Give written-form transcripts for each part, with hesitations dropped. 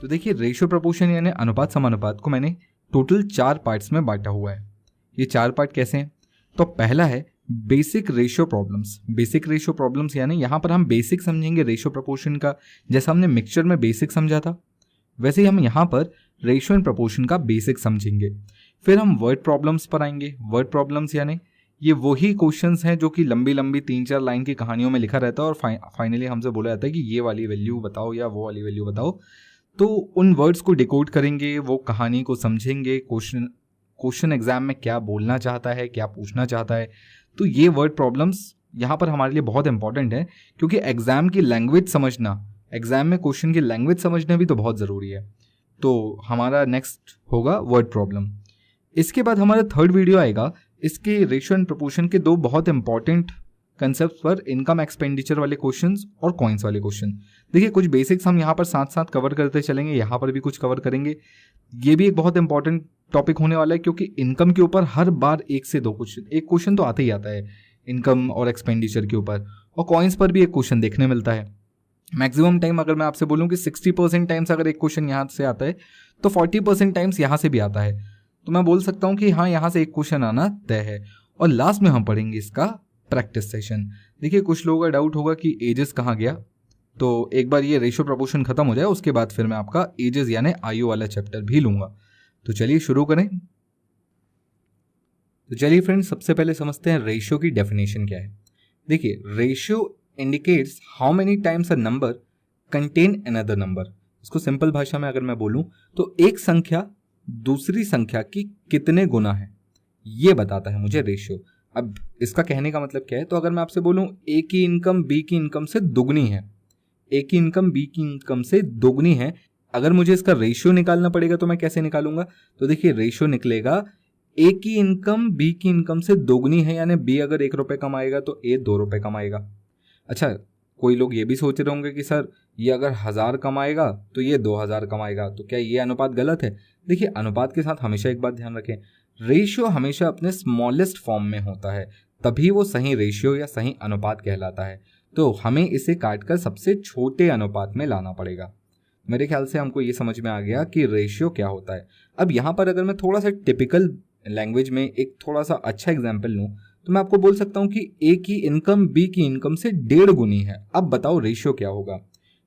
तो देखिए ratio proportion यानी अनुपात समानुपात को मैंने टोटल 4 पार्ट्स में बांटा हुआ है। ये 4 पार्ट कैसे हैं? तो पहला है basic ratio problems. Basic ratio problems यानी यहाँ पर हम बेसिक समझेंगे रेशियो प्रोपोर्शन का, जैसा हमने मिक्सचर में बेसिक समझा था वैसे ही हम यहाँ पर रेशियो एंड प्रोपोर्शन का बेसिक समझेंगे। फिर हम वर्ड प्रॉब्लम्स पर आएंगे। वर्ड प्रॉब्लम्स यानी ये वही क्वेश्चंस हैं जो कि लंबी लंबी 3-4 लाइन की कहानियों में लिखा रहता है और फाइनली हमसे बोला जाता है कि ये वाली वैल्यू बताओ या वो वाली वैल्यू बताओ। तो उन वर्ड्स को डिकोड करेंगे, वो कहानी को समझेंगे, क्वेश्चन एग्जाम में क्या बोलना चाहता है, क्या पूछना चाहता है। तो ये वर्ड प्रॉब्लम्स यहाँ पर हमारे लिए बहुत इंपॉर्टेंट है, क्योंकि एग्जाम की लैंग्वेज समझना, एग्जाम में क्वेश्चन की लैंग्वेज समझना भी तो बहुत ज़रूरी है। तो हमारा नेक्स्ट होगा वर्ड प्रॉब्लम। इसके बाद हमारा थर्ड वीडियो आएगा इसके रेशियो एंड प्रोपोर्शन के 2 बहुत इंपॉर्टेंट कंसेप्ट पर, इनकम एक्सपेंडिचर वाले क्वेश्चंस और कॉइन्स वाले क्वेश्चन। देखिए कुछ बेसिक्स हम यहाँ पर साथ साथ कवर करते चलेंगे, यहाँ पर भी कुछ कवर करेंगे। ये भी एक बहुत इंपॉर्टेंट टॉपिक होने वाला है, क्योंकि इनकम के ऊपर हर बार 1 से 2 क्वेश्चन, एक क्वेश्चन तो आता ही आता है इनकम और एक्सपेंडिचर के ऊपर, और कॉइन्स पर भी एक क्वेश्चन देखने मिलता है। मैक्सिमम टाइम अगर मैं आपसे बोलूँ कि 60% टाइम्स अगर एक क्वेश्चन यहाँ से आता है तो 40% टाइम्स यहाँ से भी आता है। तो मैं बोल सकता हूँ कि हाँ, यहाँ से एक क्वेश्चन आना तय है। और लास्ट में हम पढ़ेंगे इसका प्रैक्टिस सेशन। देखिए कुछ लोगों का डाउट होगा कि एजेस कहाँ गया, तो एक बार ये रेशियो प्रोपोर्शन खत्म हो जाए उसके बाद फिर मैं आपका एजेस यानी आयु वाला चैप्टर भी लूंगा। तो चलिए शुरू करें। तो चलिए फ्रेंड्स, सबसे पहले समझते हैं रेशियो की डेफिनेशन क्या है। देखिए ratio indicates how many times a number contain another number. इसको सिंपल भाषा में अगर मैं बोलूं तो एक संख्या दूसरी संख्या की कितने गुना है, ये बताता है मुझे रेशियो। अब इसका कहने का मतलब क्या है, तो अगर मैं आपसे बोलूं ए की इनकम बी की इनकम से दुगनी है, ए की इनकम बी की इनकम से दुगनी है, अगर मुझे इसका रेशियो निकालना पड़ेगा तो मैं कैसे निकालूंगा? तो देखिए रेशियो निकलेगा ए की इनकम बी की इनकम से दोगुनी है, यानी बी अगर 1 रुपये कमाएगा तो ए 2 रुपये कमाएगा। अच्छा, कोई लोग ये भी सोच रहे होंगे कि सर ये अगर 1000 कमाएगा तो ये 2000 कमाएगा, तो क्या ये अनुपात गलत है? देखिए अनुपात के साथ हमेशा एक बात ध्यान रखें, रेशियो हमेशा अपने स्मॉलेस्ट फॉर्म में होता है, तभी वो सही रेशियो या सही अनुपात कहलाता है। तो हमें इसे काटकर सबसे छोटे अनुपात में लाना पड़ेगा। मेरे ख्याल से हमको ये समझ में आ गया कि रेशियो क्या होता है। अब यहाँ पर अगर मैं थोड़ा सा टिपिकल लैंग्वेज में एक थोड़ा सा अच्छा एग्जाम्पल लूँ तो मैं आपको बोल सकता हूँ कि ए की इनकम बी की इनकम से 1.5 गुनी है। अब बताओ रेशियो क्या होगा?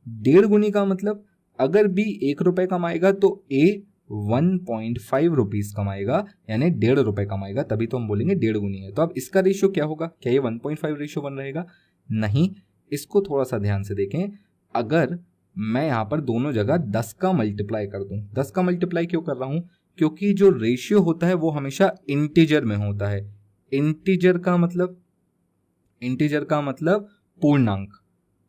1.5 गुनी का मतलब अगर बी 1 रुपये कमाएगा तो ए 1.5 रुपीज़ कमाएगा, यानी 1.5 रुपये कमाएगा, तभी तो हम बोलेंगे 1.5 गुनी है। तो अब इसका रेशियो क्या होगा? क्या ये 1.5 रेशियो बन रहेगा? नहीं, इसको थोड़ा सा ध्यान से देखें। अगर मैं यहाँ पर दोनों जगह 10 का मल्टीप्लाई कर दूँ, 10 का मल्टीप्लाई क्यों कर रहा हूँ? क्योंकि जो रेशियो होता है वो हमेशा इंटीजर में होता है। इंटीजर का मतलब पूर्णांक,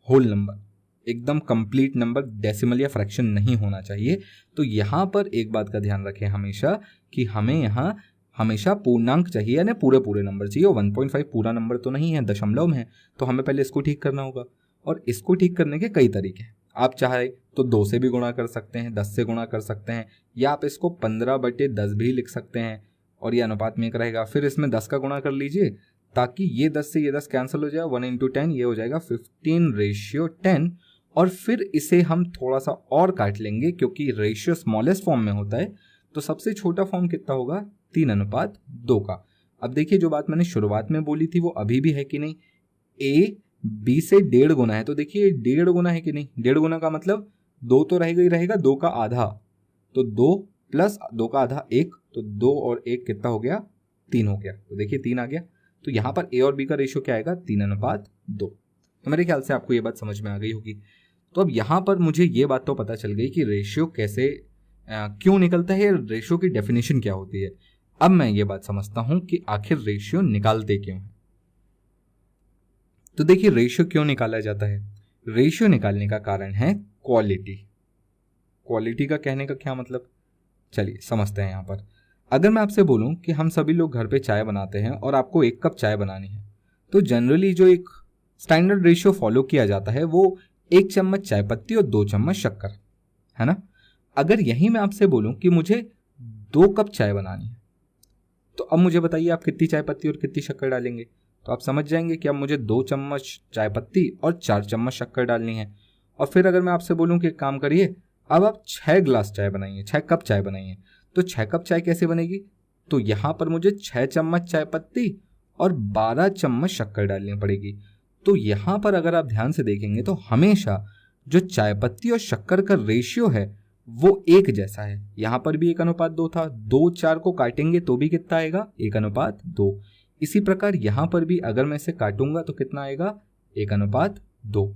होल नंबर, एकदम कंप्लीट नंबर, डेसिमल या फ्रैक्शन नहीं होना चाहिए। तो यहाँ पर एक बात का ध्यान रखें हमेशा कि हमें यहाँ हमेशा पूर्णांक चाहिए, यानी पूरे नंबर चाहिए। 1.5 पूरा नंबर तो नहीं है, दशमलव में है, तो हमें पहले इसको ठीक करना होगा। और इसको ठीक करने के कई तरीके हैं। आप चाहे तो 2 से भी गुणा कर सकते हैं, 10 से गुणा कर सकते हैं, या आप इसको 15/10 भी लिख सकते हैं और ये अनुपात में एक रहेगा। फिर इसमें 10 का गुणा कर लीजिए ताकि ये 10 से ये 10 कैंसिल हो जाए, 1 × 10 ये हो जाएगा 15:10। और फिर इसे हम थोड़ा सा और काट लेंगे, क्योंकि रेशियो स्मॉलेस्ट फॉर्म में होता है, तो सबसे छोटा फॉर्म कितना होगा? 3:2 का। अब देखिए जो बात मैंने शुरुआत में बोली थी वो अभी भी है कि नहीं? ए बी से 1.5 गुना है, तो देखिए 1.5 गुना है कि नहीं? 1.5 गुना का मतलब 2 तो रहेगा ही रहेगा, 2 का आधा, तो 2 + 2 का आधा 1, तो 2 और 1 कितना हो गया? 3 हो गया। तो देखिए 3 आ गया। तो यहाँ पर ए और बी का रेशियो क्या आएगा? 3:2। तो मेरे ख्याल से आपको ये बात समझ में आ गई होगी। तो अब यहाँ पर मुझे ये बात तो पता चल गई कि रेशियो कैसे क्यों निकलता है, रेशियो की डेफिनेशन क्या होती है। अब मैं ये बात समझता हूँ कि आखिर रेशियो निकालते क्यों हैं। तो देखिए रेशियो क्यों निकाला जाता है? रेशियो निकालने का कारण है क्वालिटी। क्वालिटी का कहने का क्या मतलब, चलिए समझते हैं। यहाँ पर अगर मैं आपसे बोलूं कि हम सभी लोग घर पे चाय बनाते हैं और आपको 1 कप चाय बनानी है, तो जनरली जो एक स्टैंडर्ड रेशियो फॉलो किया जाता है वो 1 चम्मच चाय पत्ती और 2 चम्मच शक्कर, है ना। अगर यही मैं आपसे बोलूं कि मुझे 2 कप चाय बनानी है, तो अब मुझे बताइए आप कितनी चाय पत्ती और कितनी शक्कर डालेंगे? तो आप समझ जाएंगे कि अब मुझे 2 चम्मच चाय पत्ती और 4 चम्मच शक्कर डालनी है। और फिर अगर मैं आपसे बोलूं कि एक काम करिए, अब आप 6 गिलास चाय बनाइए, 6 कप चाय बनाइए, तो 6 कप चाय कैसे बनेगी? तो यहाँ पर मुझे 6 चम्मच चाय पत्ती और 12 चम्मच शक्कर डालनी पड़ेगी। तो यहाँ पर अगर आप ध्यान से देखेंगे तो हमेशा जो चाय पत्ती और शक्कर का रेशियो है वो एक जैसा है। यहाँ पर भी 1:2 था, 2 4 को काटेंगे तो भी कितना आएगा? 1:2। इसी प्रकार यहाँ पर भी अगर मैं इसे काटूंगा तो कितना आएगा? 1:2।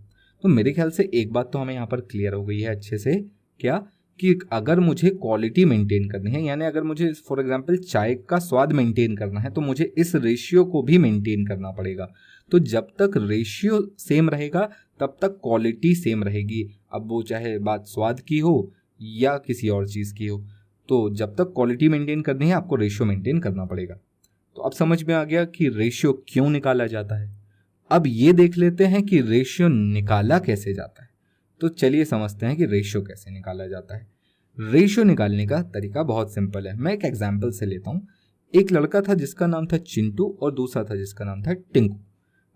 तो मेरे ख्याल से एक बात तो हमें यहाँ पर क्लियर हो गई है अच्छे से, क्या कि अगर मुझे क्वालिटी मेंटेन करनी है, यानी अगर मुझे फॉर एग्जांपल चाय का स्वाद मेंटेन करना है, तो मुझे इस रेशियो को भी मेंटेन करना पड़ेगा। तो जब तक रेशियो सेम रहेगा तब तक क्वालिटी सेम रहेगी, अब वो चाहे बात स्वाद की हो या किसी और चीज़ की हो। तो जब तक क्वालिटी मेंटेन करनी है आपको रेशियो मेंटेन करना पड़ेगा। तो अब समझ में आ गया कि रेशियो क्यों निकाला जाता है। अब ये देख लेते हैं कि रेशियो निकाला कैसे जाता है। तो चलिए समझते हैं कि रेशियो कैसे निकाला जाता है। रेशियो निकालने का तरीका बहुत सिंपल है। मैं एक एग्जाम्पल से लेता हूँ। एक लड़का था जिसका नाम था चिंटू और दूसरा था जिसका नाम था टिंकू।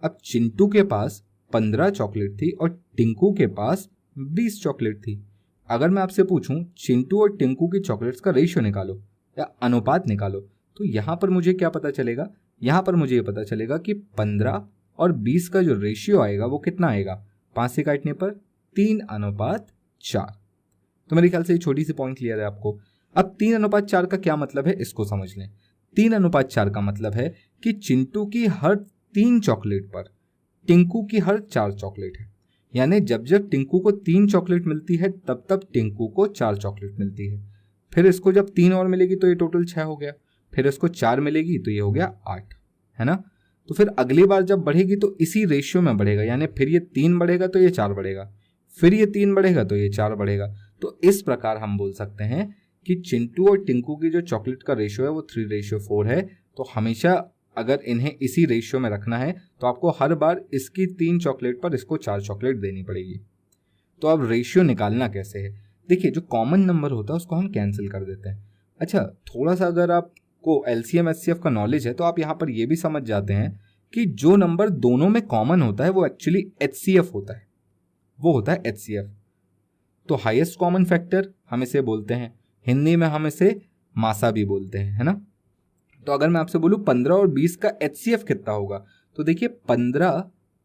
अब चिंटू के पास 15 चॉकलेट थी और टिंकू के पास 20 चॉकलेट थी। अगर मैं आपसे पूछूं चिंटू और टिंकू की चॉकलेट्स का रेशियो निकालो या अनुपात निकालो, तो यहाँ पर मुझे क्या पता चलेगा? यहाँ पर मुझे ये पता चलेगा कि 15 और 20 का जो रेशियो आएगा वो कितना आएगा? 5 से काटने पर 3:4। तो मेरे ख्याल से ये छोटी सी पॉइंट क्लियर है आपको। अब 3:4 का क्या मतलब है इसको समझ लें। 3:4 का मतलब है कि चिंटू की हर 3 चॉकलेट पर टिंकू की हर 4 चॉकलेट है। यानी जब जब टिंकू को 3 चॉकलेट मिलती है तब तब टिंकू को 4 चॉकलेट मिलती है। फिर इसको जब 3 और मिलेगी तो ये टोटल 6 हो गया। फिर इसको 4 मिलेगी तो ये हो गया 8, है ना। तो फिर अगली बार जब बढ़ेगी तो इसी रेशियो में बढ़ेगा, यानी फिर ये 3 बढ़ेगा तो ये 4 बढ़ेगा, फिर ये 3 बढ़ेगा तो ये 4 बढ़ेगा। तो इस प्रकार हम बोल सकते हैं कि चिंटू और टिंकू की जो चॉकलेट का रेशियो है वो 3:4 है। तो हमेशा अगर इन्हें इसी रेशियो में रखना है तो आपको हर बार इसकी 3 चॉकलेट पर इसको 4 चॉकलेट देनी पड़ेगी। तो अब रेशियो निकालना कैसे है? देखिए, जो कॉमन नंबर होता है उसको हम कैंसिल कर देते हैं। अच्छा, थोड़ा सा अगर आपको एलसीएम एचसीएफ का नॉलेज है तो आप यहाँ पर ये भी समझ जाते हैं कि जो नंबर दोनों में कॉमन होता है वो एक्चुअली एचसीएफ होता है, वो होता है एचसीएफ। तो हाईएस्ट कॉमन फैक्टर हम इसे बोलते हैं, हिंदी में हम इसे मासा भी बोलते हैं, है ना। तो अगर मैं आपसे बोलूं 15 और 20 का एचसीएफ कितना होगा, तो देखिए 15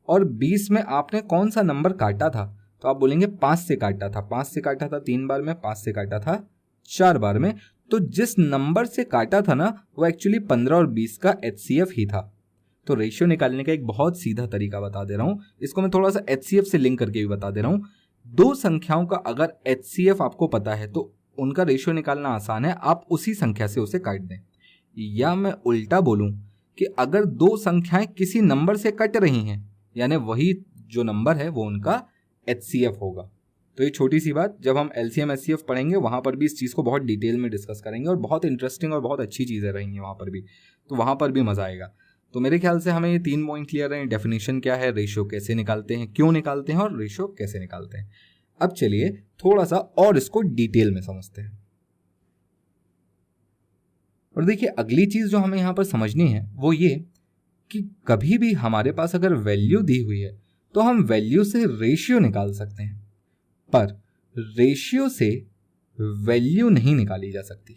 और 20 में आपने कौन सा नंबर काटा था? तो आप बोलेंगे 5 से काटा था। 5 से काटा था 3 बार में, 5 से काटा था 4 बार में। तो जिस नंबर से काटा था ना वो एक्चुअली 15 और 20 का एचसीएफ ही था। तो रेशियो निकालने का एक बहुत सीधा तरीका बता दे रहा हूं, इसको मैं थोड़ा सा एचसीएफ से लिंक करके भी बता दे रहा हूं। दो संख्याओं का अगर एचसीएफ आपको पता है तो उनका रेशियो निकालना आसान है, आप उसी संख्या से उसे काट दें। या मैं उल्टा बोलूं कि अगर दो संख्याएं किसी नंबर से कट रही हैं, यानी वही जो नंबर है वो उनका एचसीएफ होगा। तो ये छोटी सी बात, जब हम एलसीएम एचसीएफ पढ़ेंगे वहां पर भी इस चीज़ को बहुत डिटेल में डिस्कस करेंगे और बहुत इंटरेस्टिंग और बहुत अच्छी चीज़ें रहेंगी वहां पर भी, तो वहां पर भी मजा आएगा। तो मेरे ख्याल से हमें ये 3 पॉइंट क्लियर है। डेफिनेशन क्या है, रेशियो कैसे निकालते हैं, क्यों निकालते हैं और रेशियो कैसे निकालते हैं। अब चलिए थोड़ा सा और इसको डिटेल में समझते हैं। और देखिए, अगली चीज जो हमें यहां पर समझनी है वो ये कि कभी भी हमारे पास अगर वैल्यू दी हुई है तो हम वैल्यू से रेशियो निकाल सकते हैं, पर रेशियो से वैल्यू नहीं निकाली जा सकती।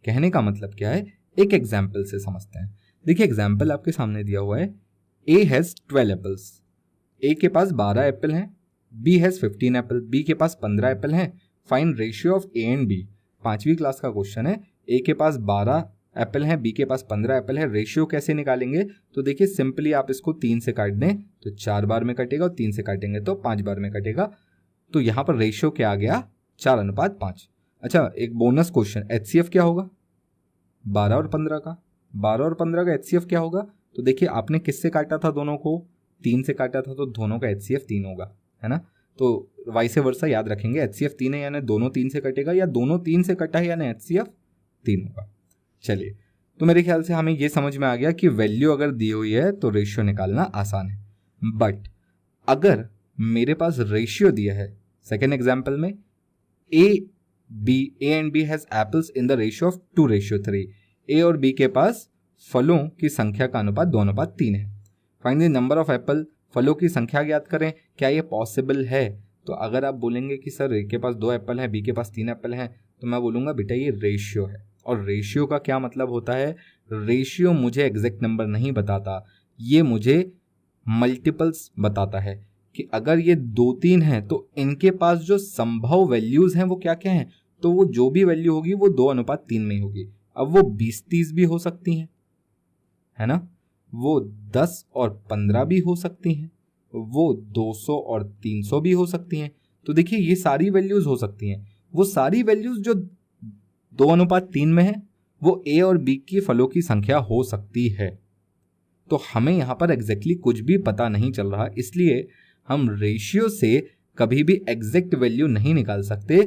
कहने का मतलब क्या है, एक एग्जाम्पल से समझते हैं। देखिए, एग्जाम्पल आपके सामने दिया हुआ है। A has 12 apples. ए के पास 12 एप्पल हैं। B has 15 apple. बी के पास 15 एप्पल हैं। Find ratio of A and B. 5वीं क्लास का क्वेश्चन है। ए के पास 12 एप्पल है, बी के पास 15 एप्पल है, रेशियो कैसे निकालेंगे? तो देखिए, सिंपली आप इसको 3 से काट दें तो 4 बार में कटेगा और 3 से काटेंगे तो 5 बार में कटेगा। तो यहाँ पर रेशियो क्या आ गया? 4:5। अच्छा, एक बोनस क्वेश्चन, एचसीएफ क्या होगा 12 और 15 का? 12 और 15 का एचसीएफ क्या होगा? तो देखिए, आपने किससे काटा था? दोनों को 3 से काटा था, तो दोनों का एचसीएफ 3 होगा, है ना। तो वाइसे वर्सा याद रखेंगे, एचसीएफ 3 है यानी दोनों 3 से कटेगा, या दोनों 3 से कटा है यानी एचसीएफ 3 होगा। चलिए, तो मेरे ख्याल से हमें यह समझ में आ गया कि वैल्यू अगर दी हुई है तो रेशियो निकालना आसान है। बट अगर मेरे पास रेशियो दिया है, सेकेंड एग्जाम्पल में A and B has apples in the ratio of 2:3। A और बी के पास फलों की संख्या का अनुपात 2:3 है। Find the number of Apple. फलों की संख्या ज्ञात करें। क्या ये पॉसिबल है? तो अगर आप बोलेंगे कि सर ए के पास 2 एप्पल हैं, बी के पास 3 एप्पल हैं, तो मैं बोलूँगा बेटा ये रेशियो है। और रेशियो का क्या मतलब होता है? रेशियो मुझे एग्जैक्ट नंबर नहीं बताता, ये मुझे मल्टीपल्स बताता है कि अगर ये 2-3 हैं तो इनके पास जो संभव वैल्यूज हैं वो क्या क्या हैं, तो वो जो भी वैल्यू होगी वो 2:3 में ही होगी। अब वो 20-30 भी हो सकती हैं, है ना, वो 10 और 15 भी हो सकती हैं, वो 200 और 300 भी हो सकती हैं। तो देखिए ये सारी वैल्यूज हो सकती हैं। वो सारी वैल्यूज जो 2:3 में है वो ए और बी की फलों की संख्या हो सकती है। तो हमें यहाँ पर एग्जैक्टली कुछ भी पता नहीं चल रहा, इसलिए हम रेशियो से कभी भी एग्जैक्ट वैल्यू नहीं निकाल सकते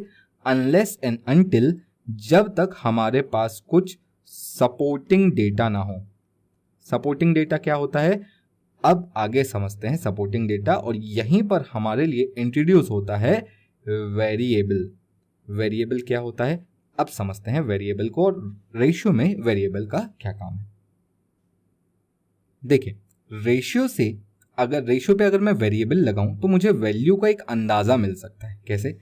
अनलेस एंड अनटिल जब तक हमारे पास कुछ सपोर्टिंग डेटा ना हो। सपोर्टिंग डेटा क्या होता है, अब आगे समझते हैं सपोर्टिंग डेटा। और यहीं पर हमारे लिए इंट्रोड्यूस होता है वेरिएबल। वेरिएबल क्या होता है, अब समझते हैं वेरिएबल को और रेशियो में वेरिएबल का क्या काम है। देखिए रेशियो से रेशियो पे अगर मैं वेरिएबल लगाऊं तो मुझे वैल्यू का एक अंदाजा मिल सकता है। कैसे?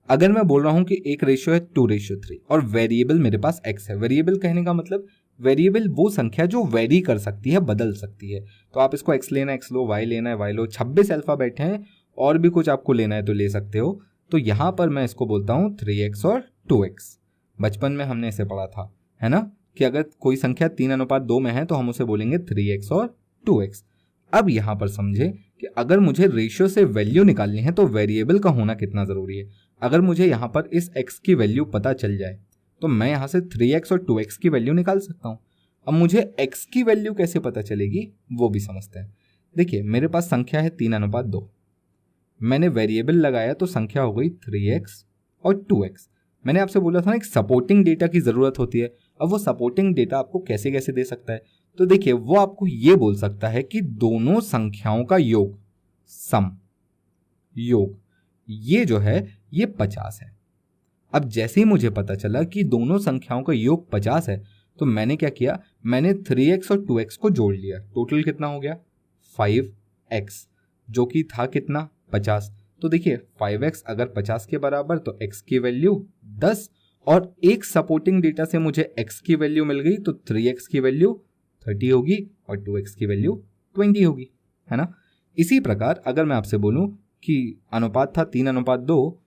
अगर मैं बोल रहा हूं कि एक रेशियो है 2:3 और वेरिएबल मेरे पास x है। वेरिएबल कहने का मतलब वेरिएबल वो संख्या जो वेरी कर सकती है, बदल सकती है। तो आप इसको x लेना x लो, y लेना है y लो, 26 अल्फाबेट हैं, और भी कुछ आपको लेना है तो ले सकते हो। तो यहां पर मैं इसको बोलता हूं 3x और 2x। बचपन में हमने इसे पढ़ा था, है ना, कि अगर कोई संख्या 3:2 में है तो हम उसे बोलेंगे 3x और 2x। अब यहां पर समझे कि अगर मुझे रेशियो से वैल्यू निकालनी है तो वेरिएबल का होना कितना जरूरी है। अगर मुझे यहां पर इस x की वैल्यू पता चल जाए तो मैं यहां से 3x और 2x की वैल्यू निकाल सकता हूं। अब मुझे x की वैल्यू कैसे पता चलेगी वो भी समझते हैं। देखिए मेरे पास संख्या है 3:2, मैंने वेरिएबल लगाया तो संख्या हो गई 3x और 2x। मैंने आपसे बोला था ना एक सपोर्टिंग डेटा की जरूरत होती है। अब वो सपोर्टिंग डेटा आपको कैसे कैसे दे सकता है, तो देखिए वो आपको ये बोल सकता है कि दोनों संख्याओं का योग, सम, योग, ये जो है ये 50 है। अब जैसे ही मुझे पता चला कि दोनों संख्याओं का योग 50 है तो मैंने क्या किया, मैंने 3x और 2x को जोड़ लिया। टोटल कितना हो गया 5x, जो कि था कितना 50। तो देखिए 5x अगर 50 के बराबर तो x की वैल्यू 10, और एक सपोर्टिंग डेटा से मुझे x की वैल्यू मिल गई तो 3x की वैल्यू 30 होगी और 2x की वैल्यू 20 होगी, है ना। इसी प्रकार अगर मैं आपसे बोलूं कि अनुपात था 3:2,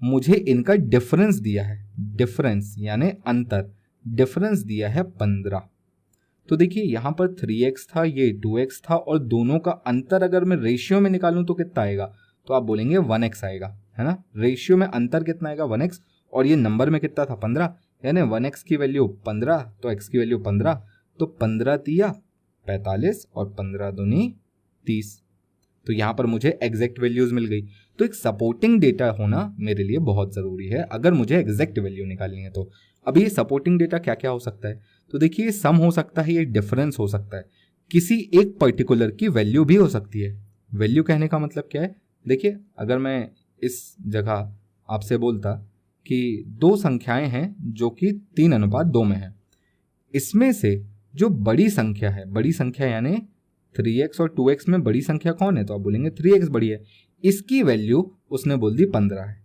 मुझे इनका डिफरेंस दिया है, डिफरेंस यानी अंतर, डिफरेंस दिया है 15। तो देखिए यहां पर 3x था, ये 2x था, और दोनों का अंतर अगर मैं रेशियो में निकालूं तो कितना आएगा, तो आप बोलेंगे 1x आएगा, है ना। रेशियो में अंतर कितना आएगा 1x, और ये नंबर में कितना था 15, यानी 1x की वैल्यू 15 तो x की वैल्यू 15, तो 15 तिया 45 और 15 दूनी 30। तो यहाँ पर मुझे एग्जैक्ट वैल्यूज मिल गई। तो एक सपोर्टिंग डेटा होना मेरे लिए बहुत ज़रूरी है अगर मुझे एग्जैक्ट वैल्यू निकालनी है। तो अभी ये सपोर्टिंग डेटा क्या क्या हो सकता है, तो देखिए ये सम हो सकता है, ये डिफरेंस हो सकता है, किसी एक पर्टिकुलर की वैल्यू भी हो सकती है। वैल्यू कहने का मतलब क्या है, देखिए अगर मैं इस जगह आपसे बोलता कि दो संख्याएं हैं जो कि 3:2 में है, इसमें से जो बड़ी संख्या है, बड़ी संख्या यानी 3x और 2x में बड़ी संख्या कौन है, तो आप बोलेंगे 3x बड़ी है, इसकी वैल्यू उसने बोल दी 15 है।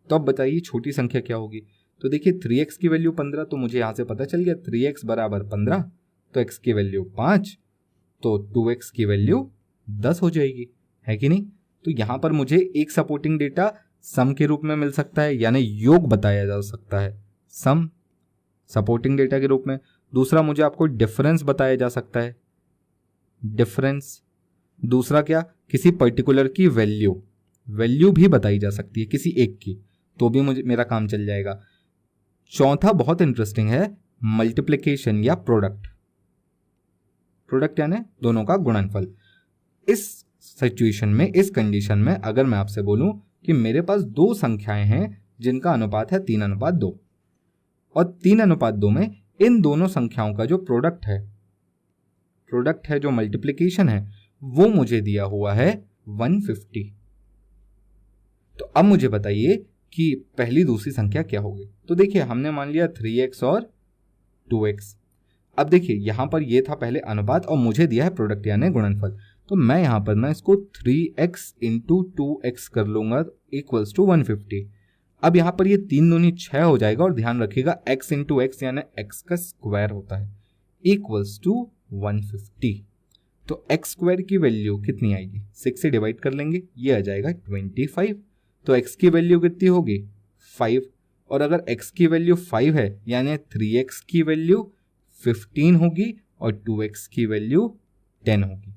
तो अब बताइए छोटी संख्या क्या होगी, तो देखिए 3x की वैल्यू 15, तो मुझे यहाँ से पता चल गया 3x बराबर 15, तो x की वैल्यू 5, तो 2x की वैल्यू 10 हो जाएगी, है कि नहीं। तो यहाँ पर मुझे एक सपोर्टिंग डेटा सम के रूप में मिल सकता है, यानी योग बताया जा सकता है सम सपोर्टिंग डेटा के रूप में। दूसरा मुझे आपको डिफरेंस बताया जा सकता है, डिफरेंस। दूसरा क्या, किसी पर्टिकुलर की वैल्यू भी बताई जा सकती है किसी एक की, तो भी मुझे मेरा काम चल जाएगा। चौथा बहुत इंटरेस्टिंग है, मल्टीप्लिकेशन या प्रोडक्ट। प्रोडक्ट यानी दोनों का गुणनफल। इस सिचुएशन में, इस कंडीशन में अगर मैं आपसे बोलूं कि मेरे पास दो संख्याएं हैं जिनका अनुपात है 3:2, और 3:2 में इन दोनों संख्याओं का जो प्रोडक्ट है, जो मल्टीप्लिकेशन है, वो मुझे दिया हुआ है 150। तो अब मुझे बताइए कि पहली दूसरी संख्या क्या होगी। तो देखिए हमने मान लिया 3x और 2x। अब देखिए यहां पर ये था पहले अनुपात और मुझे दिया है प्रोडक्ट यानी गुणनफल। तो मैं यहाँ पर ना इसको 3x इंटू 2x कर लूँगा इक्वल्स टू 150। अब यहाँ पर ये 3 दूनी 6 हो जाएगा और ध्यान रखिएगा x इंटू एक्स यानी x का स्क्वायर होता है इक्वल्स टू 150। तो x स्क्वायर की वैल्यू कितनी आएगी, 6 से डिवाइड कर लेंगे, ये आ जाएगा 25। तो x की वैल्यू कितनी होगी 5, और अगर x की वैल्यू 5 है यानी 3x की वैल्यू 15 होगी और 2x की वैल्यू 10 होगी।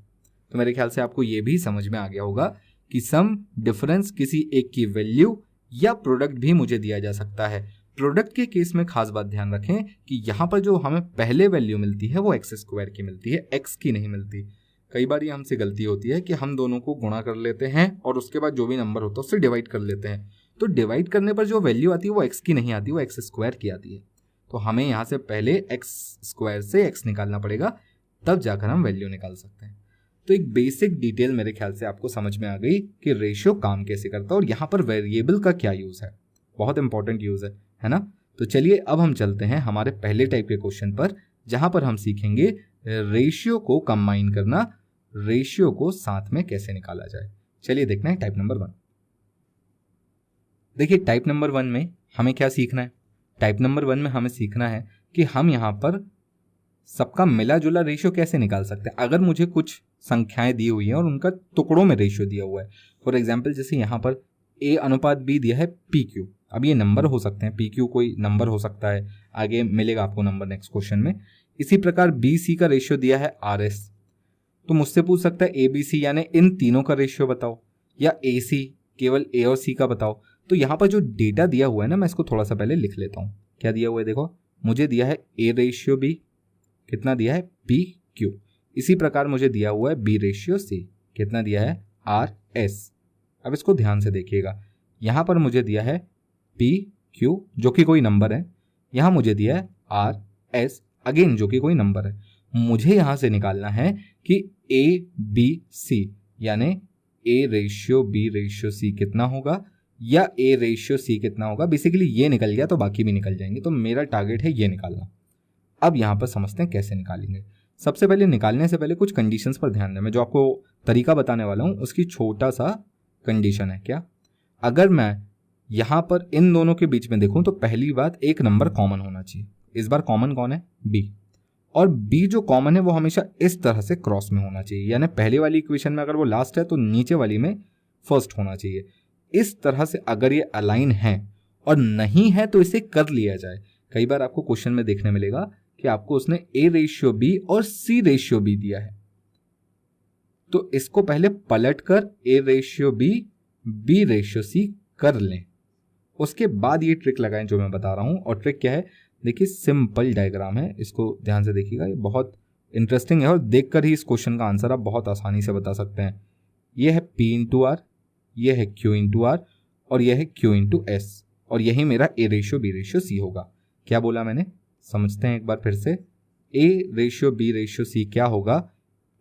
तो मेरे ख्याल से आपको ये भी समझ में आ गया होगा कि सम डिफरेंस किसी एक की वैल्यू या प्रोडक्ट भी मुझे दिया जा सकता है। प्रोडक्ट के केस में खास बात ध्यान रखें कि यहाँ पर जो हमें पहले वैल्यू मिलती है वो एक्स स्क्वायर की मिलती है, एक्स की नहीं मिलती। कई बार ये हमसे गलती होती है कि हम दोनों को गुणा कर लेते हैं और उसके बाद जो भी नंबर होता है उससे डिवाइड कर लेते हैं। तो डिवाइड करने पर जो वैल्यू आती है वो एक्स की नहीं आती, वो एक्स स्क्वायर की आती है। तो हमें यहाँ से पहले एक्स स्क्वायर से एक्स निकालना पड़ेगा, तब जाकर हम वैल्यू निकाल सकते हैं। तो एक बेसिक डिटेल मेरे ख्याल से आपको समझ में आ गई कि रेशियो काम कैसे करता है और यहाँ पर वेरिएबल का क्या यूज़ है। बहुत इंपॉर्टेंट यूज़ है ना। तो चलिए अब हम चलते हैं हमारे पहले टाइप के क्वेश्चन पर, जहाँ पर हम सीखेंगे रेशियो को कंबाइन करना, रेशियो को साथ में कैसे निकाला जाए। चलिए देखना है टाइप नंबर 1। देखिए टाइप नंबर 1 में हमें क्या सीखना है। टाइप नंबर 1 में हमें सीखना है कि हम यहाँ पर सबका मिला जुला रेशियो कैसे निकाल सकते हैं। अगर मुझे कुछ संख्याएं दी हुई हैं और उनका टुकड़ों में रेशियो दिया हुआ है, फॉर एग्जांपल जैसे यहाँ पर a अनुपात b दिया है PQ। अब ये नंबर हो सकते हैं, PQ कोई नंबर हो सकता है, आगे मिलेगा आपको नंबर नेक्स्ट क्वेश्चन में। इसी प्रकार BC का रेशियो दिया है RS। तो मुझसे पूछ सकता है ABC यानी इन तीनों का रेशियो बताओ, या AC केवल A और C का बताओ। तो यहाँ पर जो डेटा दिया हुआ है ना, मैं इसको थोड़ा सा पहले लिख लेता हूँ। क्या दिया हुआ है देखो, मुझे दिया है A रेशियो B, कितना दिया है PQ। इसी प्रकार मुझे दिया हुआ है B रेशियो C, कितना दिया है RS। अब इसको ध्यान से देखिएगा, यहाँ पर मुझे दिया है PQ जो कि कोई नंबर है, यहाँ मुझे दिया है RS अगेन जो कि कोई नंबर है। मुझे यहाँ से निकालना है कि ABC यानी A ratio B ratio C कितना होगा या A रेशियो C कितना होगा। बेसिकली ये निकल गया तो बाकी भी निकल जाएंगे, तो मेरा टारगेट है ये निकालना। अब यहाँ पर समझते हैं कैसे निकालेंगे। सबसे पहले निकालने से पहले कुछ कंडीशंस पर ध्यान दें। मैं जो आपको तरीका बताने वाला हूँ उसकी छोटा सा कंडीशन है। क्या, अगर मैं यहाँ पर इन दोनों के बीच में देखूँ तो पहली बात एक नंबर कॉमन होना चाहिए। इस बार कॉमन कौन है, B, और B जो कॉमन है वो हमेशा इस तरह से क्रॉस में होना चाहिए, यानी पहले वाली इक्वेशन में अगर वो लास्ट है तो नीचे वाली में फर्स्ट होना चाहिए। इस तरह से अगर ये अलाइन है, और नहीं है तो इसे कर लिया जाए। कई बार आपको क्वेश्चन में देखने मिलेगा कि आपको उसने A रेशियो B और C रेशियो B दिया है, तो इसको पहले पलट कर A ratio B B ratio C कर लें, उसके बाद ये ट्रिक लगाएं जो मैं बता रहा हूं। और ट्रिक क्या है, देखिए सिंपल डायग्राम है, इसको ध्यान से देखिएगा, ये बहुत इंटरेस्टिंग है और देखकर ही इस क्वेश्चन का आंसर आप बहुत आसानी से बता सकते हैं। ये है P इंटू आर, ये है Q इंटू आर, और ये है Q इंटू S, और यही मेरा A ratio B ratio C होगा। क्या बोला मैंने, समझते हैं एक बार फिर से। A ratio B ratio C क्या होगा,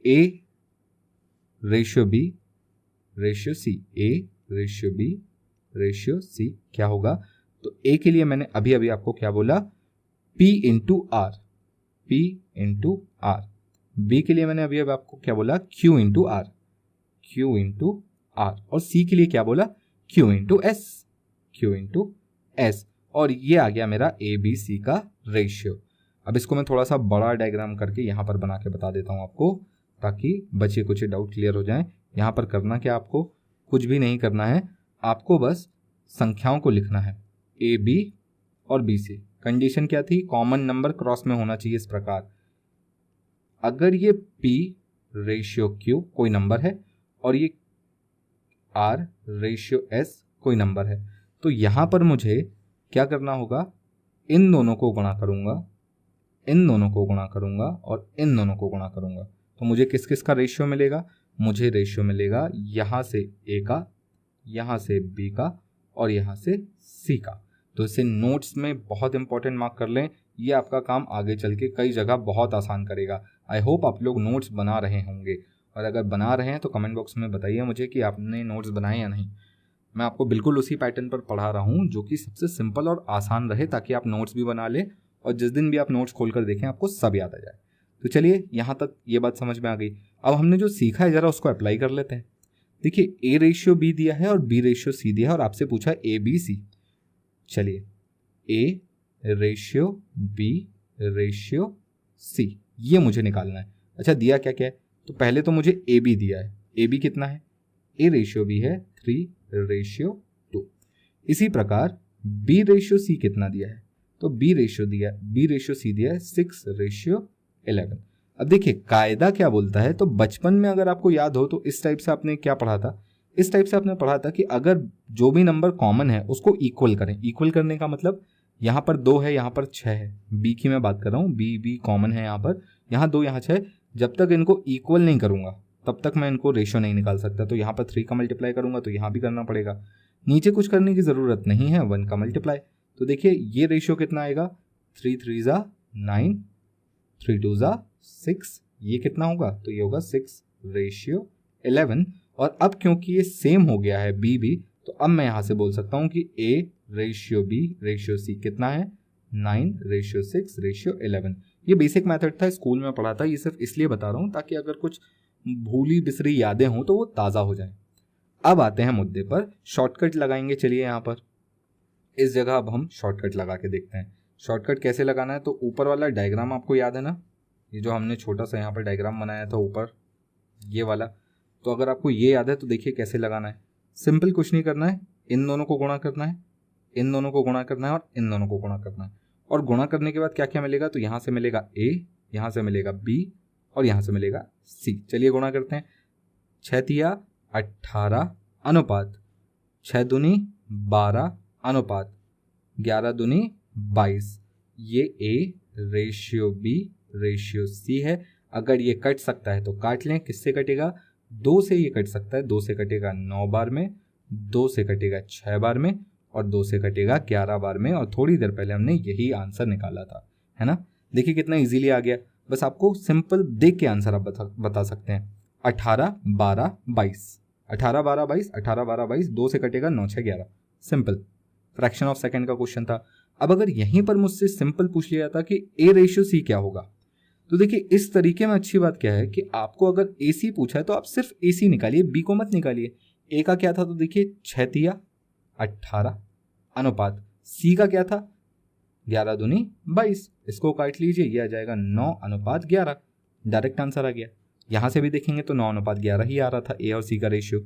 A ratio B ratio C, A ratio B ratio C क्या होगा। तो A के लिए मैंने अभी अभी आपको क्या बोला, P into R, P into R. B के लिए मैंने अभी अभी आपको क्या बोला, Q into R, Q into R. और C के लिए क्या बोला, Q into S, Q into S। और ये आ गया मेरा ABC का रेशियो। अब इसको मैं थोड़ा सा बड़ा डायग्राम करके यहाँ पर बना के बता देता हूँ आपको, ताकि बचे कुछ डाउट क्लियर हो जाएं। यहाँ पर करना क्या, आपको कुछ भी नहीं करना है, आपको बस संख्याओं को लिखना है AB और BC। कंडीशन क्या थी, कॉमन नंबर क्रॉस में होना चाहिए। इस प्रकार अगर ये P रेशियो Q कोई नंबर है और ये R रेशियो S कोई नंबर है, तो यहाँ पर मुझे क्या करना होगा, इन दोनों को गुणा करूँगा, इन दोनों को गुणा करूँगा और इन दोनों को गुणा करूँगा। तो मुझे किस किस का रेशियो मिलेगा, मुझे रेशियो मिलेगा यहाँ से A का, यहाँ से B का और यहाँ से C का। तो इसे नोट्स में बहुत इंपॉर्टेंट मार्क कर लें, ये आपका काम आगे चल के कई जगह बहुत आसान करेगा। आई होप आप लोग नोट्स बना रहे होंगे, और अगर बना रहे हैं तो कमेंट बॉक्स में बताइए मुझे कि आपने नोट्स बनाए या नहीं। मैं आपको बिल्कुल उसी पैटर्न पर पढ़ा रहा हूँ जो कि सबसे सिंपल और आसान रहे, ताकि आप नोट्स भी बना लें और जिस दिन भी आप नोट्स खोल कर देखें आपको सब याद आ जाए। तो चलिए यहाँ तक ये बात समझ में आ गई। अब हमने जो सीखा है जरा उसको अप्लाई कर लेते हैं। देखिए ए रेशियो बी दिया है और बी रेशियो सी दिया है और आपसे पूछा है ए बी सी। चलिए A ratio B ratio C ये मुझे निकालना है। अच्छा दिया क्या क्या है, तो पहले तो मुझे ए बी दिया है। ए बी कितना है, ए रेशियो बी है 3:2। इसी प्रकार बी रेशियो सी कितना दिया है, तो बी रेशियो सी दिया है 6:11। अब देखिए कायदा क्या बोलता है, तो बचपन में अगर आपको याद हो तो इस टाइप से आपने क्या पढ़ा था, इस टाइप से आपने पढ़ा था कि अगर जो भी नंबर कॉमन है उसको इक्वल करें। इक्वल करने का मतलब यहाँ पर 2 है, यहाँ पर 6 है, बी की मैं बात कर रहा हूँ, बी कॉमन है यहाँ पर, यहाँ 2 यहाँ 6, जब तक इनको इक्वल नहीं करूँगा तब तक मैं इनको रेशियो नहीं निकाल सकता। तो यहाँ पर 3 का मल्टीप्लाई करूँगा तो यहाँ भी करना पड़ेगा, नीचे कुछ करने की ज़रूरत नहीं है, 1 का मल्टीप्लाई। तो देखिए ये रेशियो कितना आएगा, 3 3 9, 3 2 6, ये कितना होगा, तो ये होगा 6:11। और अब क्योंकि ये सेम हो गया है बी भी, तो अब मैं यहाँ से बोल सकता हूँ कि A ratio B ratio C कितना है, 9:6:11। ये बेसिक मेथड था, स्कूल में पढ़ा था, ये सिर्फ इसलिए बता रहा हूँ ताकि अगर कुछ भूली बिसरी यादें हों तो वो ताज़ा हो जाए। अब आते हैं मुद्दे पर, शॉर्टकट लगाएंगे। चलिए यहाँ पर इस जगह अब हम शॉर्टकट लगा के देखते हैं। शॉर्टकट कैसे लगाना है, तो ऊपर वाला डायग्राम आपको याद है ना, ये जो हमने छोटा सा यहाँ पर डायग्राम बनाया था ऊपर ये वाला, तो अगर आपको ये याद है तो देखिए कैसे लगाना है। सिंपल कुछ नहीं करना है, इन दोनों को गुणा करना है, इन दोनों को गुणा करना है और इन दोनों को गुणा करना है। और गुणा करने के बाद क्या क्या मिलेगा, तो यहाँ से मिलेगा ए, यहाँ से मिलेगा बी और यहाँ से मिलेगा सी। चलिए गुणा करते हैं। 6 तिया 18 अनुपात 6 दूनी 12 अनुपात 11 दूनी 22। ये A ratio B ratio C है। अगर ये कट सकता है तो काट लें, किससे कटेगा, 2 से ये कट सकता है, 2 से कटेगा 9 बार में, 2 से कटेगा 6 बार में और 2 से कटेगा 11 बार में। और थोड़ी देर पहले हमने यही आंसर निकाला था, है ना। देखिए कितना इजीली आ गया, बस आपको सिंपल देख के आंसर आप बता सकते हैं। 18 12 22, 18 12 22, 18 12 22, 2 से कटेगा 9 6 11, सिंपल फ्रैक्शन ऑफ सेकंड का क्वेश्चन था। अब अगर यहीं पर मुझसे सिंपल पूछ लिया था कि ए रेशियो सी क्या होगा, तो देखिए इस तरीके में अच्छी बात क्या है कि आपको अगर ए सी पूछा है तो आप सिर्फ ए सी निकालिए, बी को मत निकालिए। ए का क्या था, तो देखिए 6 तिया 18 अनुपात, सी का क्या था 11 दूनी 22, इसको काट लीजिए, ये आ जाएगा 9:11। डायरेक्ट आंसर आ गया। यहाँ से भी देखेंगे तो 9:11 ही आ रहा था ए और सी का रेशियो।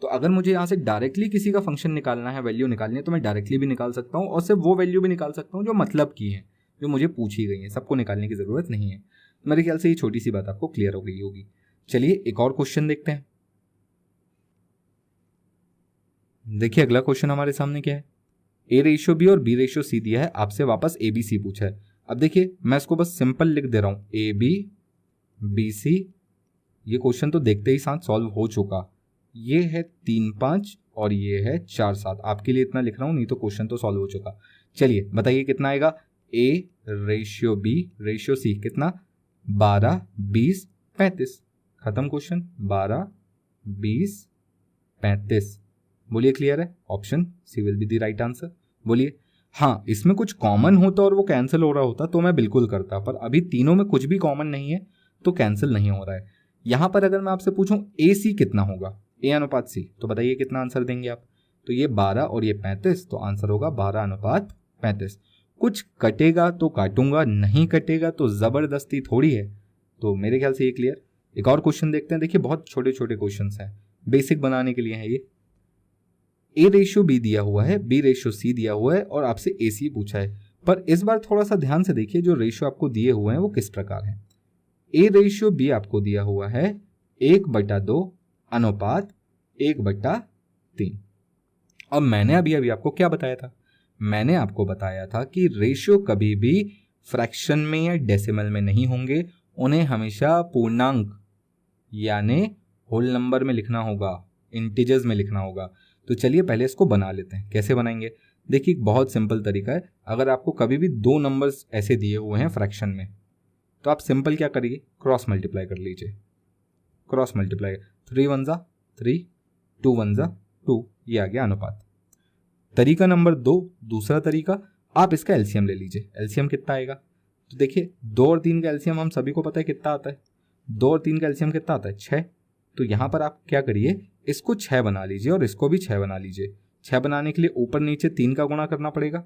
तो अगर मुझे यहाँ से डायरेक्टली किसी का फंक्शन निकालना है, वैल्यू निकालनी है, तो मैं डायरेक्टली भी निकाल सकता हूँ और सिर्फ वो वैल्यू भी निकाल सकता हूँ जो मतलब की है, जो मुझे पूछी गई है। सबको निकालने की ज़रूरत नहीं है। मेरे ख्याल से ये छोटी सी बात आपको क्लियर हो गई होगी। चलिए एक और क्वेश्चन देखते हैं। देखिए अगला क्वेश्चन हमारे सामने क्या है, ए रेशियो बी और बी रेशियो सी दिया है, आपसे वापस ए बी सी पूछा है। अब देखिए मैं इसको बस सिंपल लिख दे रहा हूँ, ए बी बी सी। ये क्वेश्चन तो देखते ही साथ सॉल्व हो चुका, ये है 3 5 और ये है 4 7। आपके लिए इतना लिख रहा हूँ, नहीं तो क्वेश्चन तो सॉल्व हो चुका। चलिए बताइए कितना आएगा, A ratio B ratio C कितना, 12 20 35। खत्म क्वेश्चन, 12 20 35। बोलिए क्लियर है, option C will be the right answer. बोलिए हाँ, इसमें कुछ कॉमन होता और वो कैंसिल हो रहा होता तो मैं बिल्कुल करता, पर अभी तीनों में कुछ भी कॉमन नहीं है तो कैंसिल नहीं हो रहा है। यहाँ पर अगर मैं आपसे पूछूं ए सी कितना होगा, ए अनुपात सी, तो बताइए कितना आंसर देंगे आप। तो ये 12 और ये 35, तो आंसर होगा 12:35। कुछ कटेगा तो काटूंगा, नहीं कटेगा तो ज़बरदस्ती थोड़ी है। तो मेरे ख्याल से ये क्लियर। एक और क्वेश्चन देखते हैं। देखिए बहुत छोटे छोटे क्वेश्चन हैं, बेसिक बनाने के लिए है ये। ए रेशियो बी दिया हुआ है, बी रेशियो सी दिया हुआ है और आपसे ए सी पूछा है, पर इस बार थोड़ा सा ध्यान से देखिए जो रेशियो आपको दिए हुए हैं वो किस प्रकार है। ए रेशियो बी आपको दिया हुआ है 1/2 अनुपात 1/3। और मैंने अभी आपको क्या बताया था, मैंने आपको बताया था कि रेशियो कभी भी फ्रैक्शन में या डेसिमल में नहीं होंगे, उन्हें हमेशा पूर्णांक यानी होल नंबर में लिखना होगा, इंटीजर्स में लिखना होगा। तो चलिए पहले इसको बना लेते हैं। कैसे बनाएंगे, देखिए बहुत सिंपल तरीका है। अगर आपको कभी भी 2 नंबर्स ऐसे दिए हुए हैं फ्रैक्शन में, तो आप सिंपल क्या करिए, क्रॉस मल्टीप्लाई कर लीजिए। क्रॉस मल्टीप्लाई, 3 1 3, 2 1 2, ये आ गया अनुपात। तरीका नंबर 2, दूसरा तरीका, आप इसका एलसीएम ले लीजिए। एलसीएम कितना आएगा, तो देखिए 2 और 3 का एलसीएम हम सभी को पता है कितना आता है, 2 और 3 का एलसीएम कितना आता है 6। तो यहाँ पर आप क्या करिए, इसको 6 बना लीजिए और इसको भी 6 बना लीजिए। 6 बनाने के लिए ऊपर नीचे 3 का गुणा करना पड़ेगा,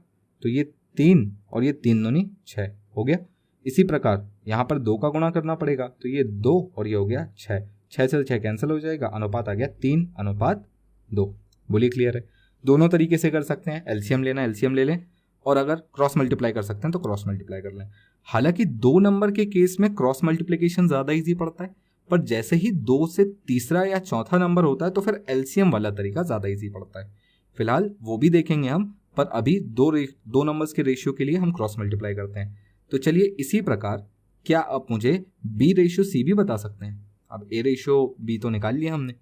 तो ये 3 और ये 3 दूनी 6 हो गया। इसी प्रकार यहाँ पर 2 का गुणा करना पड़ेगा, तो ये 2 और ये हो गया 6, 6 से 6 कैंसिल हो जाएगा, अनुपात आ गया 3:2। बोलिए क्लियर है। दोनों तरीके से कर सकते हैं, एलसीएम लेना एलसीएम ले लें, और अगर क्रॉस मल्टीप्लाई कर सकते हैं तो क्रॉस मल्टीप्लाई कर लें। हालांकि 2 नंबर के केस में क्रॉस मल्टीप्लिकेशन ज़्यादा ईजी पड़ता है, पर जैसे ही 2 से तीसरा या चौथा नंबर होता है तो फिर एलसीएम वाला तरीका ज़्यादा ईजी पड़ता है। फिलहाल वो भी देखेंगे हम, पर अभी दो नंबर्स के रेशियो के लिए हम क्रॉस मल्टीप्लाई करते हैं। तो चलिए इसी प्रकार क्या आप मुझे बी रेशियो सी भी बता सकते हैं? अब ए रेशियो बी तो निकाल लिया हमने,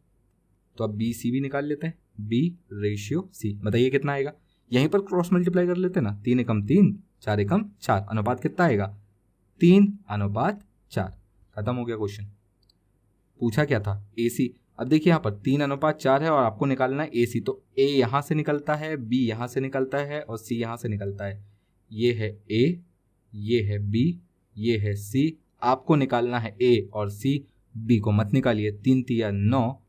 तो अब बी सी भी निकाल लेते हैं। बी रेशियो सी बताइए कितना आएगा? यहीं पर क्रॉस मल्टीप्लाई कर लेते हैं ना, 3 एकम 3 4 एकम 4, अनुपात कितना आएगा 3:4। खत्म हो गया क्वेश्चन। पूछा क्या था? ए सी। अब देखिए यहाँ पर 3:4 है और आपको निकालना है ए सी, तो ए यहाँ से निकलता है, बी यहाँ से निकलता है और सी यहाँ से निकलता है। ये है ए, ये है बी, ये है सी। आपको निकालना है ए और सी, बी को मत निकालिए। 3 तिया 9,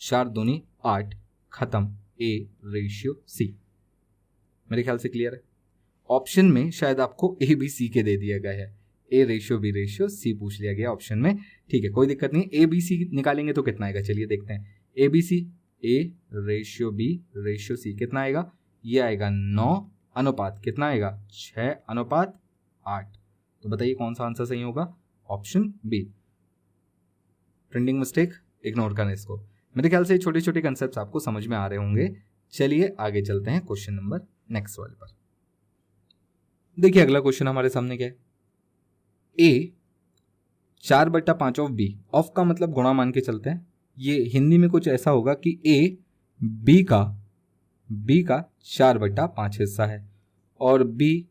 4 दूनी 8, खत्म। A ratio C. मेरे ख्याल से क्लियर है। ऑप्शन में शायद आपको ए बी सी के दे दिया गया है, A ratio B ratio C पूछ लिया गया ऑप्शन में। ठीक है, कोई दिक्कत नहीं। ए बी सी निकालेंगे तो कितना आएगा, चलिए देखते हैं। A B C, A ratio B ratio C कितना आएगा? ये आएगा 9, अनुपात कितना आएगा 6:8। तो बताइए कौन सा आंसर सही होगा? Option B. Printing mistake ignore करना इसको। मेरे ख्याल से छोटे छोटे कंसेप्ट आपको समझ में आ रहे होंगे। चलिए आगे चलते हैं क्वेश्चन नंबर नेक्स्ट वाले पर। देखिए अगला क्वेश्चन हमारे सामने क्या है? ए 4/5 ऑफ बी, ऑफ का मतलब गुणा मान के चलते हैं। ये हिंदी में कुछ ऐसा होगा कि ए बी का 4/5 हिस्सा है और बी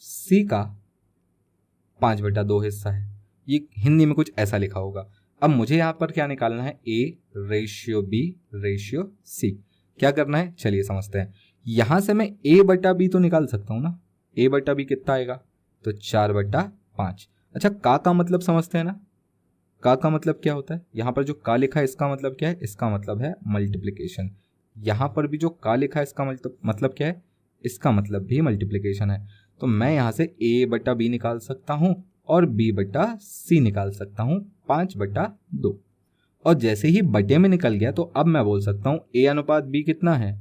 सी का 5/2 हिस्सा है। ये हिंदी में कुछ ऐसा लिखा होगा। अब मुझे यहाँ पर क्या निकालना है? A ratio B ratio C. क्या करना है चलिए समझते हैं। यहाँ से मैं a/b तो निकाल सकता हूँ ना, a/b कितना आएगा? तो 4/5। अच्छा, का मतलब समझते हैं ना, का मतलब क्या होता है? यहाँ पर जो का लिखा है इसका मतलब क्या है? इसका मतलब है मल्टीप्लिकेशन। यहाँ पर भी जो का लिखा है इसका मतलब क्या है? इसका मतलब भी मल्टीप्लिकेशन है। तो मैं यहाँ से a/b निकाल सकता हूँ और b/c निकाल सकता हूँ 5/2। और जैसे ही बटे में निकल गया तो अब मैं बोल सकता हूँ a/b कितना है?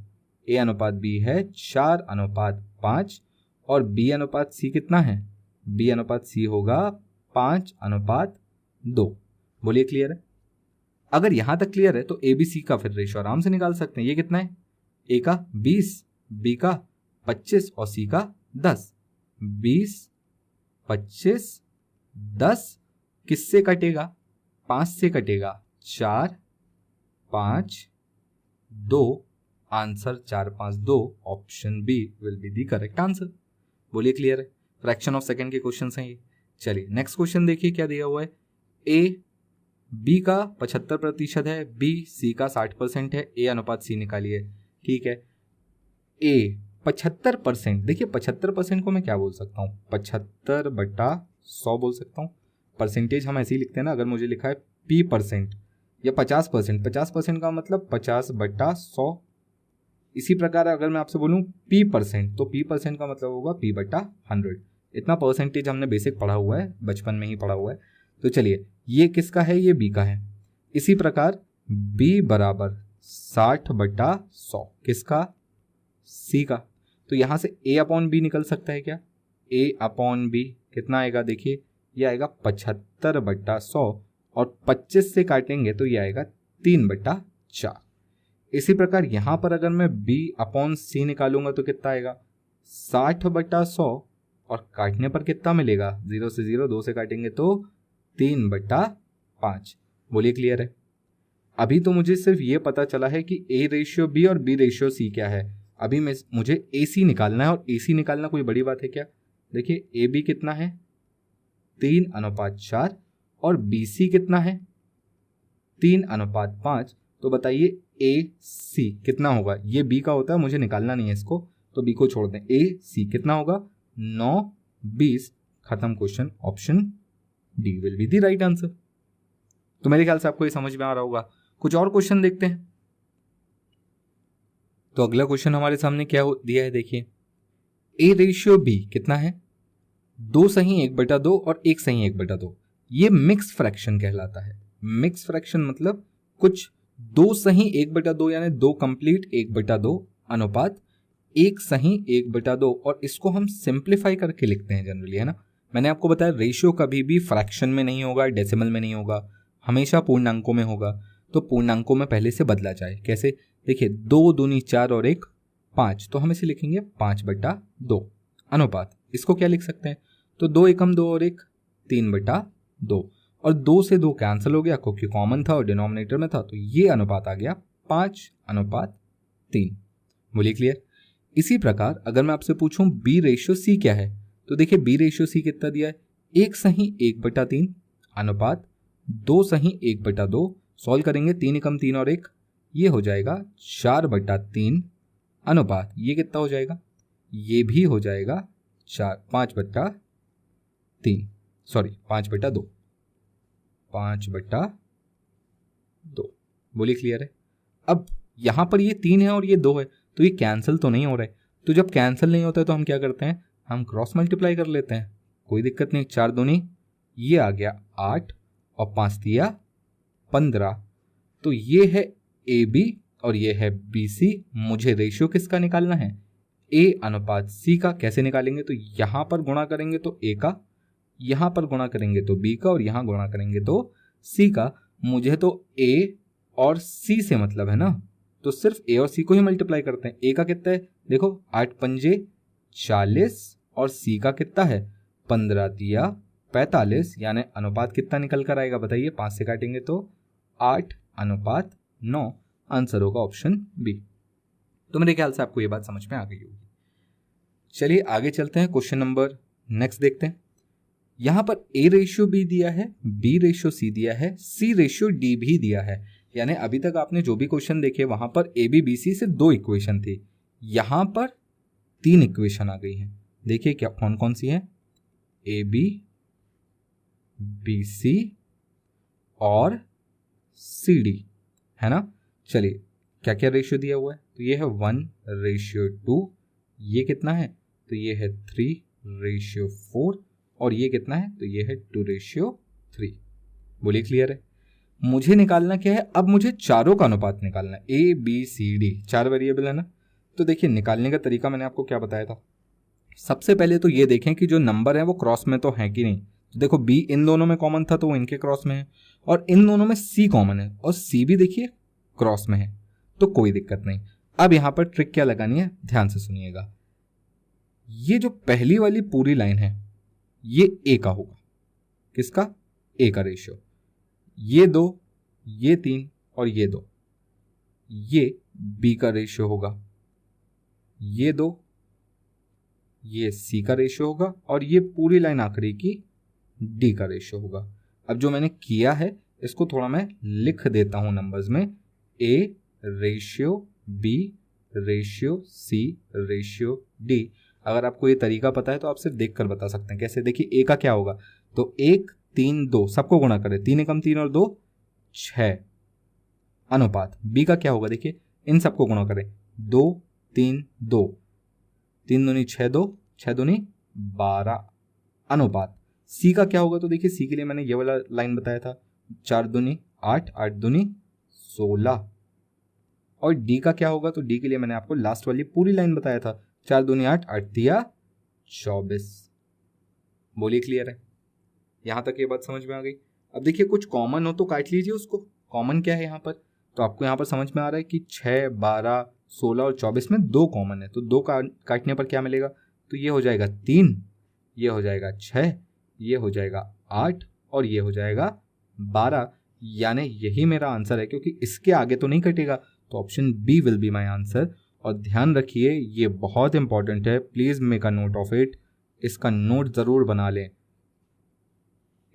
a/b है 4:5 और b/c कितना है? b/c होगा 5:2। बोलिए क्लियर है? अगर यहां तक क्लियर है तो ए बी सी का फिर रेशियो आराम से निकाल सकते हैं। ये कितना है? ए का 20, बी का 25 और सी का 10। 20, 25, 10 किससे कटेगा? 5 से कटेगा। 4, 5, 2, answer 4, 5, 2। Option B will be the correct answer. बोलिए क्लियर है? फ्रैक्शन ऑफ सेकंड के क्वेश्चन हैं ये। चलिए नेक्स्ट क्वेश्चन देखिए क्या दिया हुआ है। ए बी का 75% है, बी सी का 60% है, a/c निकालिए। ठीक है, ए 75%, देखिए 75% को मैं क्या बोल सकता हूँ? 75/100 बोल सकता हूँ। परसेंटेज हम ऐसे ही लिखते हैं ना, अगर मुझे लिखा है p% या 50%, 50% का मतलब 50/100। इसी प्रकार अगर मैं आपसे बोलूँ p% तो p% का मतलब होगा p/100। इतना परसेंटेज हमने बेसिक पढ़ा हुआ है, बचपन में ही पढ़ा हुआ है। तो चलिए ये किसका है? ये b का है। इसी प्रकार b बराबर 60/100 किसका? c का। तो यहाँ से a/b निकल सकता है क्या? a/b कितना आएगा? देखिए ये आएगा 75/100 और 25 से काटेंगे तो ये आएगा 3/4। इसी प्रकार यहाँ पर अगर मैं b/c निकालूंगा तो कितना आएगा? 60/100 और काटने पर कितना मिलेगा? 0 से 0, 2 से काटेंगे तो 3/5। बोलिए क्लियर है? अभी तो मुझे सिर्फ ये पता चला है कि a रेशियो b और b रेशियो c क्या है। अभी मुझे ac निकालना है, और ac निकालना कोई बड़ी बात है क्या? देखिए ab कितना है? 3:4 और bc कितना है? 3:5। तो बताइए ac कितना होगा? ये b का होता है, मुझे निकालना नहीं है इसको, तो b को छोड़ दें। ac कितना होगा? 9, 20, खत्म question, option D will be the right answer. तो मेरे ख्याल से आपको ये समझ में आ रहा होगा। कुछ और क्वेश्चन देखते हैं। तो अगला क्वेश्चन हमारे सामने क्या दिया है, देखिए ए रेशियो बी कितना है, 2 सही 1/2 और 1 सही 1/2। ये मिक्स फ्रैक्शन कहलाता है। मिक्स फ्रैक्शन मतलब कुछ 2 सही 1/2 यानी 2 कंप्लीट 1/2 अनुपात 1 सही 1/2, और इसको हम सिंप्लीफाई करके लिखते हैं जनरली, है ना। मैंने आपको बताया रेशियो कभी भी फ्रैक्शन में नहीं होगा, डेसिमल में नहीं होगा, हमेशा पूर्णांकों में होगा। तो पूर्णांकों में पहले से बदला जाए, कैसे, देखिए 2 दूनी 4 और 1 5, तो हम इसे लिखेंगे 5/2 अनुपात। इसको क्या लिख सकते हैं, तो 2 एकम 2 और 1 3/2, और 2 से 2 कैंसिल हो गया क्योंकि कॉमन था और डिनोमिनेटर में था, तो ये अनुपात आ गया 5/3। बोलिए क्लियर। इसी प्रकार अगर मैं आपसे पूछूं बी रेशियो सी क्या है, तो देखिए बी रेशियो सी कितना दिया है, 1 सही 1/3 अनुपात 2 सही 1/2। सॉल्व करेंगे 3 एकम 3 और 1, ये हो जाएगा 4/3 अनुपात, ये कितना हो जाएगा, ये भी हो जाएगा 5/3, सॉरी 5/2, 5/2। बोलिए क्लियर है। अब यहां पर ये 3 है और ये 2 है, तो ये कैंसिल तो नहीं हो रहा है। तो जब कैंसिल नहीं होता है तो हम क्या करते हैं, हम क्रॉस मल्टीप्लाई कर लेते हैं, कोई दिक्कत नहीं। 4 दूनी ये आ गया 8 और 5 दिया 15। तो ये है ए बी और ये है बी सी। मुझे रेशियो किसका निकालना है, ए अनुपात सी का। कैसे निकालेंगे, तो यहां पर गुणा करेंगे तो ए का, यहां पर गुणा करेंगे तो बी का, और यहां गुणा करेंगे तो सी का। मुझे तो ए और सी से मतलब है ना, तो सिर्फ ए और सी को ही मल्टीप्लाई करते हैं। ए का कितना है, देखो 8 पंजे 40 और सी का कितना है 15 दिया 45, यानी अनुपात कितना निकल कर आएगा बताइए, 5 से काटेंगे तो 8/9। आंसर होगा ऑप्शन बी। तो मेरे ख्याल से आपको ये बात समझ में आ गई होगी। चलिए आगे चलते हैं, क्वेश्चन नंबर नेक्स्ट देखते हैं। यहां पर ए रेशियो बी दिया है, बी रेशियो सी दिया है, सी रेशियो डी भी दिया है। यानी अभी तक आपने जो भी क्वेश्चन देखे वहां पर ए बी बी सी से 2 इक्वेशन थी, यहां पर 3 इक्वेशन आ गई हैं। देखिए क्या कौन कौन सी है, ए बी बी सी और सी डी, है ना। चलिए क्या क्या रेशियो दिया हुआ है, तो ये है 1/2, ये कितना है, तो ये है 3/4, और ये कितना है, तो ये है 2/3। बोलिए क्लियर है। मुझे निकालना क्या है, अब मुझे चारों का अनुपात निकालना है, A B C D 4 variable है ना। तो देखिए निकालने का तरीका मैंने आपको क्या बताया था। सबसे पहले तो ये देखें कि जो नंबर है वो क्रॉस में तो है कि नहीं। तो देखो बी इन दोनों में कॉमन था तो वो इनके क्रॉस में है, और इन दोनों में सी कॉमन है और सी भी देखिए क्रॉस में है, तो कोई दिक्कत नहीं। अब यहां पर ट्रिक क्या लगानी है, ध्यान से सुनिएगा। ये जो पहली वाली पूरी लाइन है ये ए का होगा, किसका, ए का रेशियो। ये 2, ये 3 और ये 2, ये बी का रेशियो होगा। ये 2, ये सी का रेशियो होगा, और ये पूरी लाइन आखिरी की डी का रेशियो होगा। अब जो मैंने किया है इसको थोड़ा मैं लिख देता हूं नंबर्स में, A ratio B ratio C ratio D. अगर आपको ये तरीका पता है तो आप सिर्फ देख कर बता सकते हैं कैसे। देखिए ए का क्या होगा, तो 1 3 2 सबको गुणा करें, 3 एकम 3 और 2 6 अनुपात। बी का क्या होगा, देखिए इन सबको गुणा करें, 2 3 2, 3 दूनी 6 2, 6 दूनी 12 अनुपात। सी का क्या होगा, तो देखिए सी के लिए मैंने ये वाला लाइन बताया था, 4 दूनी 8, 8 दूनी 16। और डी का क्या होगा, तो डी के लिए मैंने आपको लास्ट वाली पूरी लाइन बताया था, 4 दूनी 8, 8 दिया 24। बोलिए क्लियर है, यहां तक ये बात समझ में आ गई। अब देखिए कुछ कॉमन हो तो काट लीजिए उसको, कॉमन क्या है यहाँ पर, तो आपको यहाँ पर समझ में आ रहा है कि 6 12 16 और 24 में 2 कॉमन है, तो 2 काटने पर क्या मिलेगा, तो ये हो जाएगा 3, ये हो जाएगा 6, ये हो जाएगा 8 और ये हो जाएगा 12, यानी यही मेरा आंसर है, क्योंकि इसके आगे तो नहीं कटेगा। तो option B will be my answer. और ध्यान रखिए ये बहुत इंपॉर्टेंट है, please make a note of it, इसका नोट जरूर बना लें।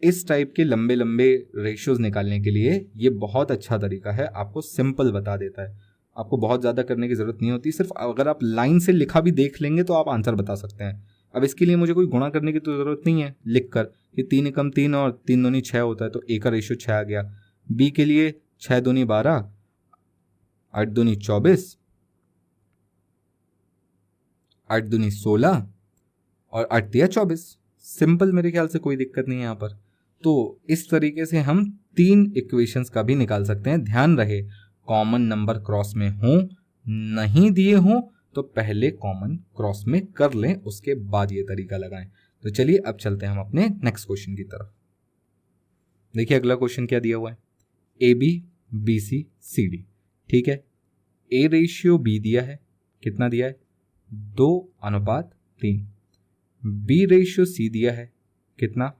इस टाइप के लंबे लंबे रेशियोज निकालने के लिए ये बहुत अच्छा तरीका है, आपको सिंपल बता देता है, आपको बहुत ज़्यादा करने की ज़रूरत नहीं होती। सिर्फ अगर आप लाइन से लिखा भी देख लेंगे तो आप आंसर बता सकते हैं। अब इसके लिए मुझे कोई गुणा करने की तो ज़रूरत नहीं है लिख कर कि 3 एकम 3 और 3 दूनी 6 होता है, तो ए का रेशियो 6 आ गया। बी के लिए 6 दूनी 12, 8 दूनी 24, 8 दूनी 16 और 8 तिया 24। सिंपल, मेरे ख्याल से कोई दिक्कत नहीं है यहाँ पर। तो इस तरीके से हम 3 इक्वेशंस का भी निकाल सकते हैं। ध्यान रहे कॉमन नंबर क्रॉस में हो, नहीं दिए हो तो पहले कॉमन क्रॉस में कर लें, उसके बाद ये तरीका लगाएं। तो चलिए अब चलते हैं हम अपने नेक्स्ट क्वेश्चन की तरफ। देखिए अगला क्वेश्चन क्या दिया हुआ है, A B B C C D. ठीक है, ए रेशियो बी दिया है, कितना दिया है 2:3। बी रेशियो सी दिया है, कितना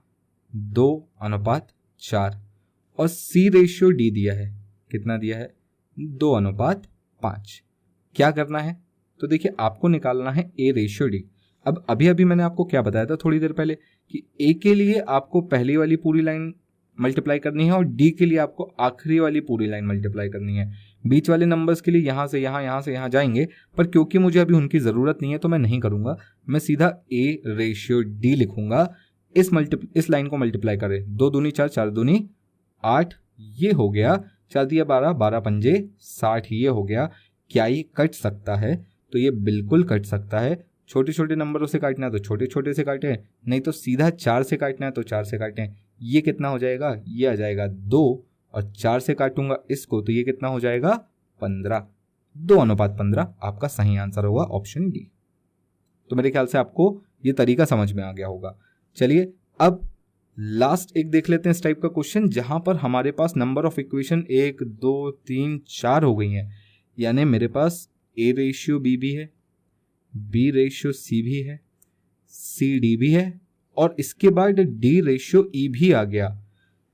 2:4। और सी रेशियो डी दिया है, कितना दिया है 2:5। क्या करना है, तो देखिए आपको निकालना है ए रेशियो डी। अब अभी अभी मैंने आपको क्या बताया था थोड़ी देर पहले कि ए के लिए आपको पहली वाली पूरी लाइन मल्टीप्लाई करनी है और डी के लिए आपको आखिरी वाली पूरी लाइन मल्टीप्लाई करनी है। बीच वाले नंबर्स के लिए यहाँ से यहाँ, यहाँ से यहाँ जाएंगे, पर क्योंकि मुझे अभी उनकी ज़रूरत नहीं है तो मैं नहीं करूँगा। मैं सीधा ए रेशियो डी लिखूंगा। इस लाइन को मल्टीप्लाई करें, 2 दूनी 4, 4 दूनी 8, ये हो गया 4 दिया 12, 12 पंजे 60, ये हो गया। क्या ये कट सकता है, तो ये बिल्कुल कट सकता है। छोटे छोटे नंबरों से काटना है तो छोटे छोटे से काटें, नहीं तो सीधा 4 से काटना है तो 4 से काटें। ये कितना हो जाएगा, ये आ जाएगा 2, और 4 से काटूंगा इसको तो ये कितना हो जाएगा 15। 2:15 आपका सही आंसर होगा, ऑप्शन डी। तो मेरे ख्याल से आपको ये तरीका समझ में आ गया होगा। चलिए अब लास्ट एक देख लेते हैं इस टाइप का क्वेश्चन, जहां पर हमारे पास नंबर ऑफ इक्वेशन 1 2 3 4 हो गई हैं। यानी मेरे पास ए रेशियो बी भी है, बी रेशियो सी भी है, सी डी भी है, और इसके बाद डी रेशियो ई भी आ गया।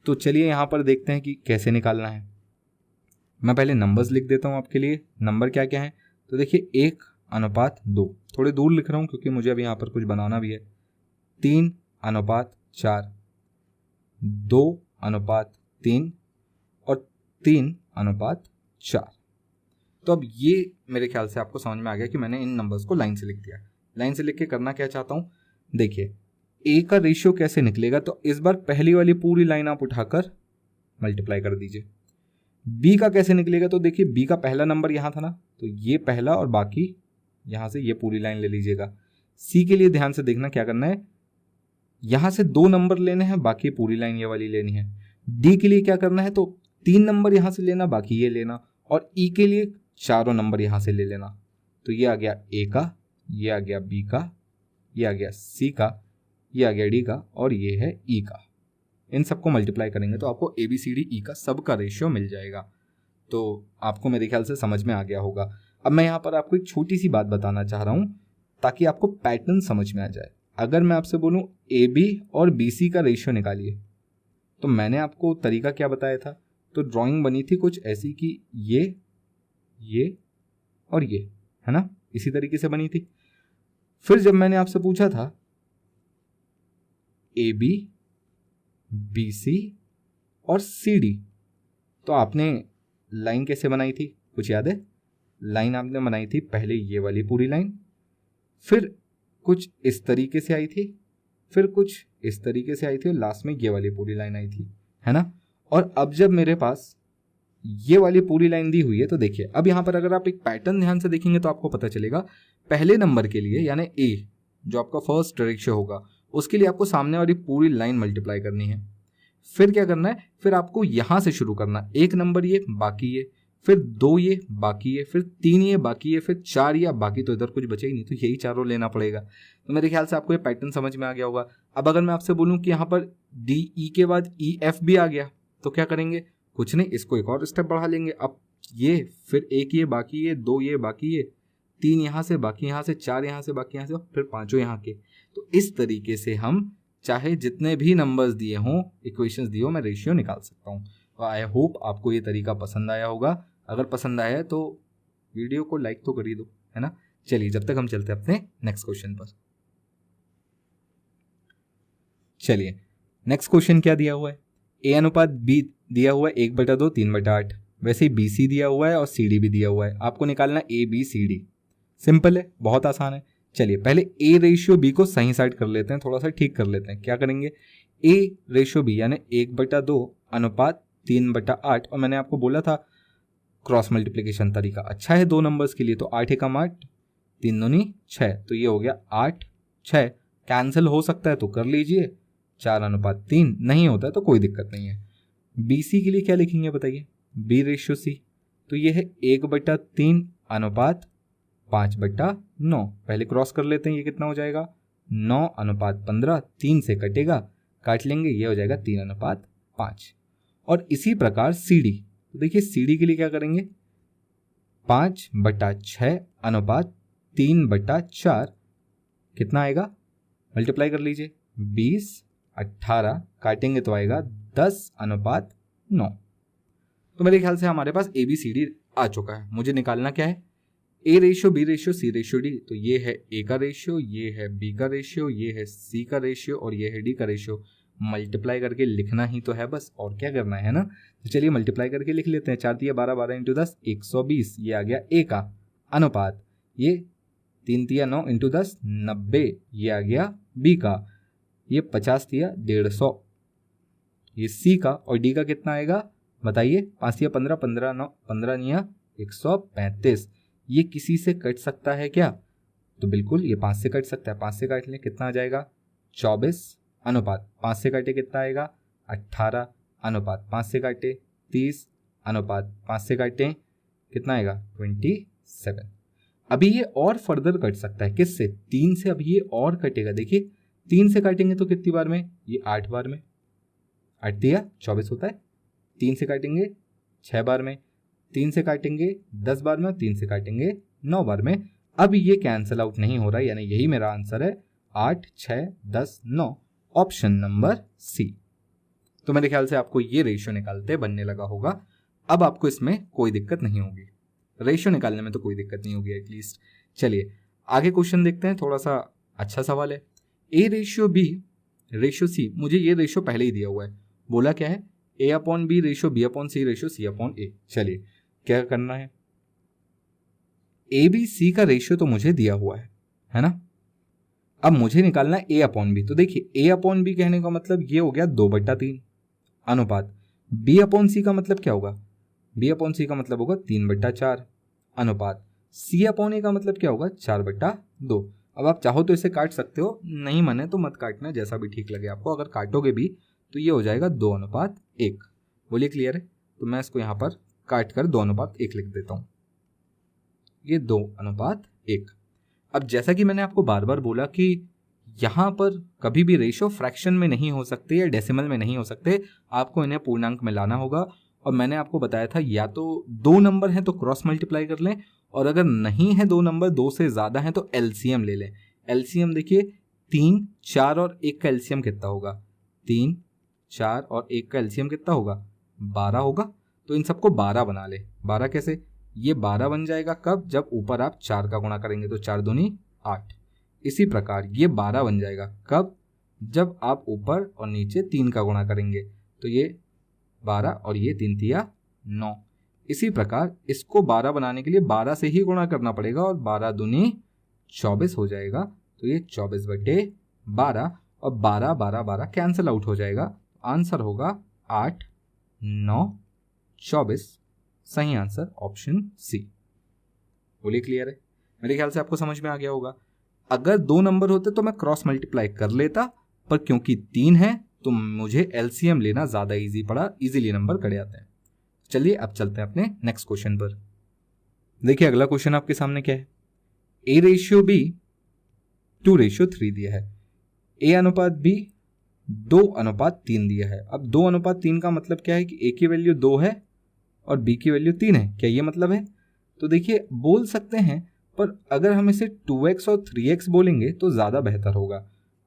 तो चलिए यहां पर देखते हैं कि कैसे निकालना है। मैं पहले नंबर्स लिख देता हूं आपके लिए। नंबर क्या क्या है, तो देखिए 1:2, थोड़े दूर लिख रहा हूं क्योंकि मुझे अब यहां पर कुछ बनाना भी है। 3:4, 2:3 और 3:4। तो अब ये मेरे ख्याल से आपको समझ में आ गया कि मैंने इन नंबर्स को लाइन से लिख दिया। लाइन से लिख के करना क्या चाहता हूँ, देखिए ए का रेशियो कैसे निकलेगा, तो इस बार पहली वाली पूरी लाइन आप उठाकर मल्टीप्लाई कर दीजिए। बी का कैसे निकलेगा, तो देखिए बी का पहला नंबर यहाँ था ना, तो ये पहला और बाकी यहाँ से ये पूरी लाइन ले लीजिएगा। सी के लिए ध्यान से देखना क्या करना है, यहाँ से 2 नंबर लेने हैं, बाकी पूरी लाइन ये वाली लेनी है। डी के लिए क्या करना है, तो 3 नंबर यहाँ से लेना, बाकी ये लेना, और ई के लिए 4 नंबर यहाँ से ले लेना। तो ये आ गया ए का, ये आ गया बी का, ये आ गया सी का, ये आ गया डी का, और ये है ई का। इन सबको मल्टीप्लाई करेंगे तो आपको ए बी सी डी ई का सबका रेशियो मिल जाएगा। तो आपको मेरे ख्याल से समझ में आ गया होगा। अब मैं यहाँ पर आपको एक छोटी सी बात बताना चाह रहा हूँ ताकि आपको पैटर्न समझ में आ जाए। अगर मैं आपसे बोलूँ ए बी और बी सी का रेशियो निकालिए, तो मैंने आपको तरीका क्या बताया था, तो ड्राइंग बनी थी कुछ ऐसी कि ये और ये, है ना, इसी तरीके से बनी थी। फिर जब मैंने आपसे पूछा था ए बी बी सी और सी डी, तो आपने लाइन कैसे बनाई थी, कुछ याद है? लाइन आपने बनाई थी पहले ये वाली पूरी लाइन, फिर कुछ इस तरीके से आई थी, फिर कुछ इस तरीके से आई थी, और लास्ट में ये वाली पूरी लाइन आई थी, है ना। और अब जब मेरे पास ये वाली पूरी लाइन दी हुई है, तो देखिए अब यहाँ पर अगर आप एक पैटर्न ध्यान से देखेंगे तो आपको पता चलेगा। पहले नंबर के लिए यानी ए, जो आपका फर्स्ट रेशियो होगा, उसके लिए आपको सामने वाली पूरी लाइन मल्टीप्लाई करनी है। फिर क्या करना है, फिर आपको यहाँ से शुरू करना, 1 नंबर ये, बाकी ये, फिर 2 ये, बाकी ये, फिर 3 ये, बाकी ये, फिर 4 ये, बाकी तो इधर कुछ बचे ही नहीं, तो यही चारों लेना पड़ेगा। तो मेरे ख्याल से आपको ये पैटर्न समझ में आ गया होगा। अब अगर मैं आपसे बोलूँ कि यहाँ पर डी ई के बाद ई एफ भी आ गया, तो क्या करेंगे, कुछ नहीं, इसको एक और स्टेप बढ़ा लेंगे। अब ये, फिर 1 ये, बाकी ये, 2 ये, बाकी ये, 3 यहाँ से, बाकी यहाँ से, 4 यहाँ से, बाकी यहाँ से, फिर 5 यहाँ के। तो इस तरीके से हम चाहे जितने भी नंबर्स दिए हों, इक्वेशंस दिए हो, मैं रेशियो निकाल सकता हूँ। तो आई होप आपको ये तरीका पसंद आया होगा। अगर पसंद आया है तो वीडियो को लाइक तो कर ही दो, है ना। चलिए जब तक हम चलते हैं अपने नेक्स्ट क्वेश्चन पर। चलिए नेक्स्ट क्वेश्चन क्या दिया हुआ है, ए अनुपात बी दिया हुआ है 1/2 3/8। वैसे ही बी सी दिया हुआ है और सी डी भी दिया हुआ है। आपको निकालना A B C D. Simple है, बहुत आसान है। चलिए पहले ए रेशियो बी को सही साइड कर लेते हैं, थोड़ा सा ठीक कर लेते हैं। क्या करेंगे, ए रेशियो बी यानी 1/2 अनुपात 3/8, और मैंने आपको बोला था क्रॉस मल्टीप्लिकेशन तरीका अच्छा है 2 नंबर्स के लिए। तो 8 एकम 8, 3 दूनी 6, तो ये हो गया 8 6। कैंसिल हो सकता है तो कर लीजिए, 4/3, नहीं होता है तो कोई दिक्कत नहीं है। बी सी के लिए क्या लिखेंगे बताइए, बी रेशियो सी, तो ये है 1/3 अनुपात 5/9। पहले क्रॉस कर लेते हैं, ये कितना हो जाएगा 9/15, 3 से कटेगा, काट लेंगे, ये हो जाएगा 3/5। और इसी प्रकार सी डी, तो देखिए सी डी के लिए क्या करेंगे, 5/6 अनुपात 3/4, कितना आएगा, मल्टीप्लाई कर लीजिए, 20 18, काटेंगे तो आएगा 10/9। तो मेरे ख्याल से हमारे पास ए बी सी डी आ चुका है। मुझे निकालना क्या है, A ratio B ratio C ratio D. तो ये है ए का रेशियो, ये है बी का रेशियो, ये है सी का रेशियो और ये है डी का रेशियो। मल्टीप्लाई करके लिखना ही तो है बस, और क्या करना है ना। तो चलिए मल्टीप्लाई करके लिख लेते हैं। 4 तिया 12, 12 इंटू 10 120, ये आ गया ए का अनुपात, ये 3 तिया 9 इंटू 10 90, ये आ गया बी का, ये 50 तिया 150, ये सी का, और डी का कितना आएगा बताइए, 5 तिया 15, 15 9 15 निया 135। ये किसी से कट सकता है क्या, तो बिल्कुल ये 5 से कट सकता है, 5 से काट लें, कितना आ जाएगा 24 अनुपात 5 से काटे कितना आएगा 18 अनुपात 5 से काटे 30 अनुपात 5 से काटे कितना आएगा 27। अभी ये और फर्दर कट सकता है, किससे, 3 से। अभी ये और कटेगा, देखिए 3 से काटेंगे तो कितनी बार में, ये 8 बार में, 8 तिया 24 होता है, 3 से काटेंगे 6 बार में, 3 से काटेंगे 10 बार में, और 3 से काटेंगे 9 बार में। अब ये कैंसिल आउट नहीं हो रहा है, यानी यही मेरा आंसर है 8 6 10 9, ऑप्शन नंबर सी। तो मेरे ख्याल से आपको ये रेशियो निकालते बनने लगा होगा। अब आपको इसमें कोई दिक्कत नहीं होगी, रेशियो निकालने में तो कोई दिक्कत नहीं होगी एटलीस्ट। चलिए आगे क्वेश्चन देखते हैं, थोड़ा सा अच्छा सवाल है। A ratio B ratio C, मुझे ये रेशियो पहले ही दिया हुआ है, बोला क्या है, A upon B ratio B upon C ratio C upon A. चलिए क्या करना है, ए बी सी का रेशियो तो मुझे दिया हुआ है ना। अब मुझे निकालना है ए अपॉन बी। तो देखिए ए अपॉन बी कहने का मतलब ये हो गया 2/3 अनुपात, बी अपॉन सी का मतलब क्या होगा, बी अपॉन सी का मतलब होगा 3/4 अनुपात, सी अपॉन ए का मतलब क्या होगा 4/2। अब आप चाहो तो इसे काट सकते हो, नहीं माने तो मत काटना, जैसा भी ठीक लगे आपको। अगर काटोगे भी तो ये हो जाएगा 2/1। बोलिए क्लियर है। तो मैं इसको यहाँ पर काट कर 2/1 लिख देता हूँ, ये 2/1। अब जैसा कि मैंने आपको बार बार बोला कि यहाँ पर कभी भी रेशियो फ्रैक्शन में नहीं हो सकते या डेसिमल में नहीं हो सकते, आपको इन्हें पूर्णांक में लाना होगा। और मैंने आपको बताया था या तो 2 नंबर हैं तो क्रॉस मल्टीप्लाई कर लें, और अगर नहीं है 2 नंबर 2 से ज़्यादा हैं तो एलसीएम ले लें। एलसीएम देखिए 3 4 और 1 का एलसीएम कितना होगा, 3 4 और 1 का एलसीएम कितना होगा 12 होगा। तो इन सबको 12 बना ले। 12 कैसे, ये 12 बन जाएगा कब, जब ऊपर आप 4 का गुणा करेंगे तो 4 दूनी 8। इसी प्रकार ये 12 बन जाएगा कब, जब आप ऊपर और नीचे 3 का गुणा करेंगे, तो ये 12 और ये 3 तिया 9। इसी प्रकार इसको 12 बनाने के लिए 12 से ही गुणा करना पड़ेगा, और 12 दूनी 24 हो जाएगा। तो ये 24/12, और 12 12 12 कैंसिल आउट हो जाएगा। आंसर होगा 8 9 24। सही आंसर ऑप्शन सी। बोलिए क्लियर है। मेरे ख्याल से आपको समझ में आ गया होगा। अगर 2 नंबर होते तो मैं क्रॉस मल्टीप्लाई कर लेता, पर क्योंकि 3 है तो मुझे एलसीएम लेना ज़्यादा इजी पड़ा, इजीली नंबर कट जाते हैं। चलिए अब चलते हैं अपने नेक्स्ट क्वेश्चन पर। देखिए अगला क्वेश्चन आपके सामने क्या है, ए रेशियो बी 2:3 दिया है, ए अनुपात बी 2:3 दिया है। अब 2:3 का मतलब क्या है कि ए की वैल्यू 2 है और बी की वैल्यू 3 है, क्या ये मतलब है? तो देखिए बोल सकते हैं, पर अगर हम इसे 2x और 3x बोलेंगे तो ज़्यादा बेहतर होगा।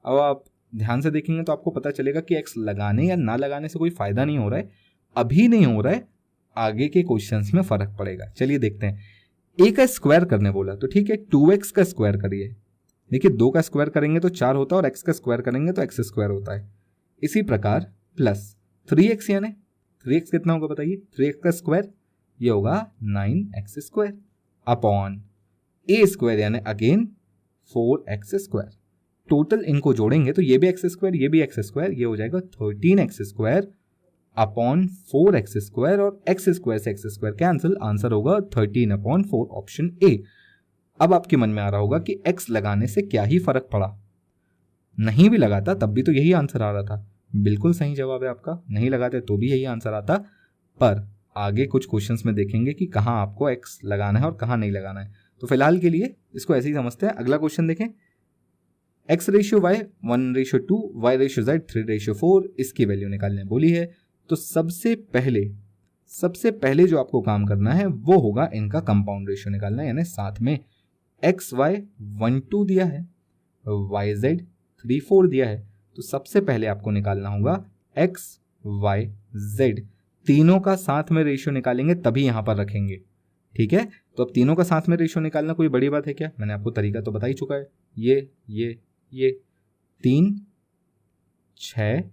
अब आप ध्यान से देखेंगे तो आपको पता चलेगा कि x लगाने या ना लगाने से कोई फ़ायदा नहीं हो रहा है, अभी नहीं हो रहा है, आगे के क्वेश्चंस में फ़र्क पड़ेगा। चलिए देखते हैं। a का स्क्वायर करने बोला तो ठीक है, 2x का स्क्वायर करिए। देखिए 2 का स्क्वायर करेंगे तो 4 होता है, और x का स्क्वायर करेंगे तो x स्क्वायर होता है। इसी प्रकार प्लस 3x, यानी 3x कितना होगा बताइए, 3x का स्क्वायर ये होगा 9x square upon a square, यानी अगेन 4x²। टोटल इनको जोड़ेंगे तो ये भी x², ये भी x², ये हो जाएगा 13x² अपॉन 4x² और x² से x² कैंसिल, आंसर होगा 13/4 ऑप्शन ए। अब आपके मन में आ रहा होगा कि x लगाने से क्या ही फर्क पड़ा, नहीं भी लगाता तब भी तो यही आंसर आ रहा था। बिल्कुल सही जवाब है आपका, नहीं लगाते तो भी यही आंसर आता, पर आगे कुछ क्वेश्चंस में देखेंगे कि कहाँ आपको x लगाना है और कहाँ नहीं लगाना है। तो फिलहाल के लिए इसको ऐसे ही समझते हैं। अगला क्वेश्चन देखें, x/y 1/2, y/z 3/4, इसकी वैल्यू निकालने बोली है। तो सबसे पहले जो आपको काम करना है वो होगा इनका कंपाउंड रेशियो निकालना है, यानी साथ में xy 1/2 दिया है, yz 3/4 दिया है, तो सबसे पहले आपको निकालना होगा xyz। तीनों का साथ में रेशियो निकालेंगे तभी यहां पर रखेंगे, ठीक है। तो अब तीनों का साथ में रेशियो निकालना कोई बड़ी बात है क्या, मैंने आपको तरीका तो बता ही चुका है। ये 3 6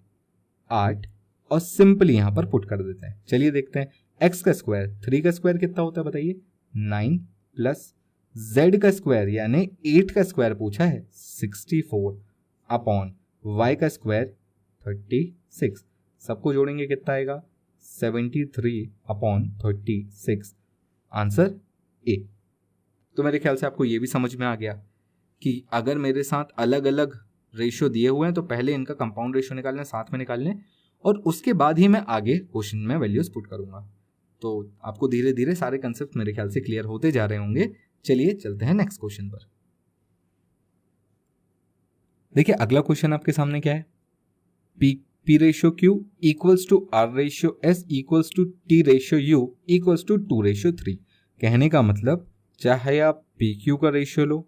8 और सिंपली यहां पर पुट कर देते हैं। चलिए देखते हैं, x का स्क्वायर 3 का स्क्वायर कितना होता है बताइए, 9 प्लस z का स्क्वायर यानी 8 का स्क्वायर पूछा है 64 अपॉन y का स्क्वायर 36, सबको जोड़ेंगे कितना आएगा 73/36, आंसर ए। तो मेरे ख्याल से आपको ये भी समझ में आ गया कि अगर मेरे साथ अलग अलग रेशियो दिए हुए हैं तो पहले इनका कंपाउंड रेशियो निकालने, साथ में निकालने, और उसके बाद ही मैं आगे क्वेश्चन में वैल्यूज पुट करूंगा। तो आपको धीरे धीरे सारे कंसेप्ट मेरे ख्याल से क्लियर होते जा रहे होंगे। चलिए चलते हैं नेक्स्ट क्वेश्चन पर। देखिए अगला क्वेश्चन आपके सामने क्या है, P/Q equals to R/S equals to T/U equals to 2/3। कहने का मतलब चाहे आप PQ का रेशियो लो,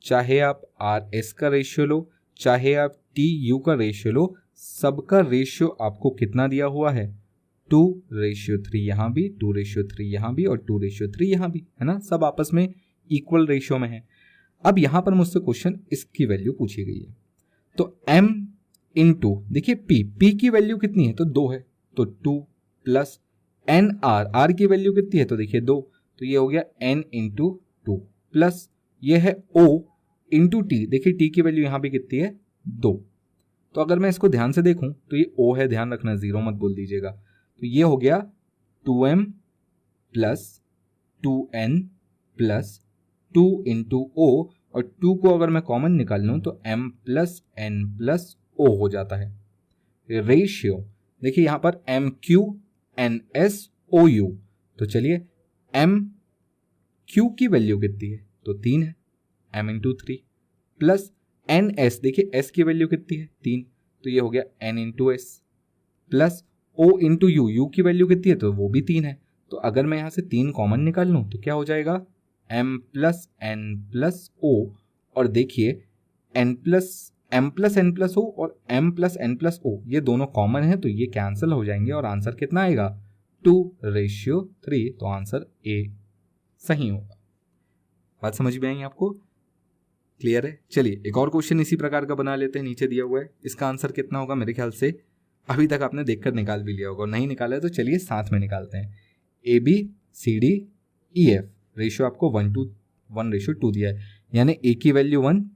चाहे आप RS का रेशियो लो, चाहे आप TU का रेशियो लो, सबका रेशियो आपको कितना दिया हुआ है 2/3, यहाँ भी 2/3, यहाँ भी और 2/3 यहाँ भी, है ना, सब आपस में इक्वल रेशियो में है। अब यहाँ पर मुझसे क्वेश्चन इसकी वैल्यू पूछी गई है, तो m इंटू, देखिए p की वैल्यू कितनी है तो 2 है, तो 2 प्लस n r की वैल्यू कितनी है तो देखिए 2, तो ये हो गया n इंटू 2 प्लस ये है o इंटू t, देखिए t की वैल्यू यहाँ भी कितनी है 2। तो अगर मैं इसको ध्यान से देखूं तो ये o है, ध्यान रखना 0 मत बोल दीजिएगा, तो ये हो गया 2m plus 2n plus 2 into o, और 2 को अगर मैं कॉमन निकाल लूँ तो m plus n plus o हो जाता है। रेशियो देखिए यहाँ पर MQ/NS/OU, तो चलिए MQ की वैल्यू कितनी है तो 3 है, m इंटू 3 प्लस NS, देखिए S की वैल्यू कितनी है 3, तो ये हो गया n into S plus O into U, U की वैल्यू कितनी है तो वो भी 3 है। तो अगर मैं यहाँ से 3 कॉमन निकाल लूँ तो क्या हो जाएगा m plus n plus o, और देखिए m plus n plus o और m plus n plus o ये दोनों कॉमन है तो ये कैंसिल हो जाएंगे और आंसर कितना आएगा 2/3, तो आंसर ए सही होगा। बात समझ में आई आपको, क्लियर है। चलिए एक और क्वेश्चन इसी प्रकार का बना लेते हैं, नीचे दिया हुआ है, इसका आंसर कितना होगा मेरे ख्याल से अभी तक आपने देखकर निकाल भी लिया होगा, और नहीं निकाला है तो चलिए साथ में निकालते हैं। ABCDEF रेशियो आपको 1:1 दिया है, यानी A की वैल्यू 1,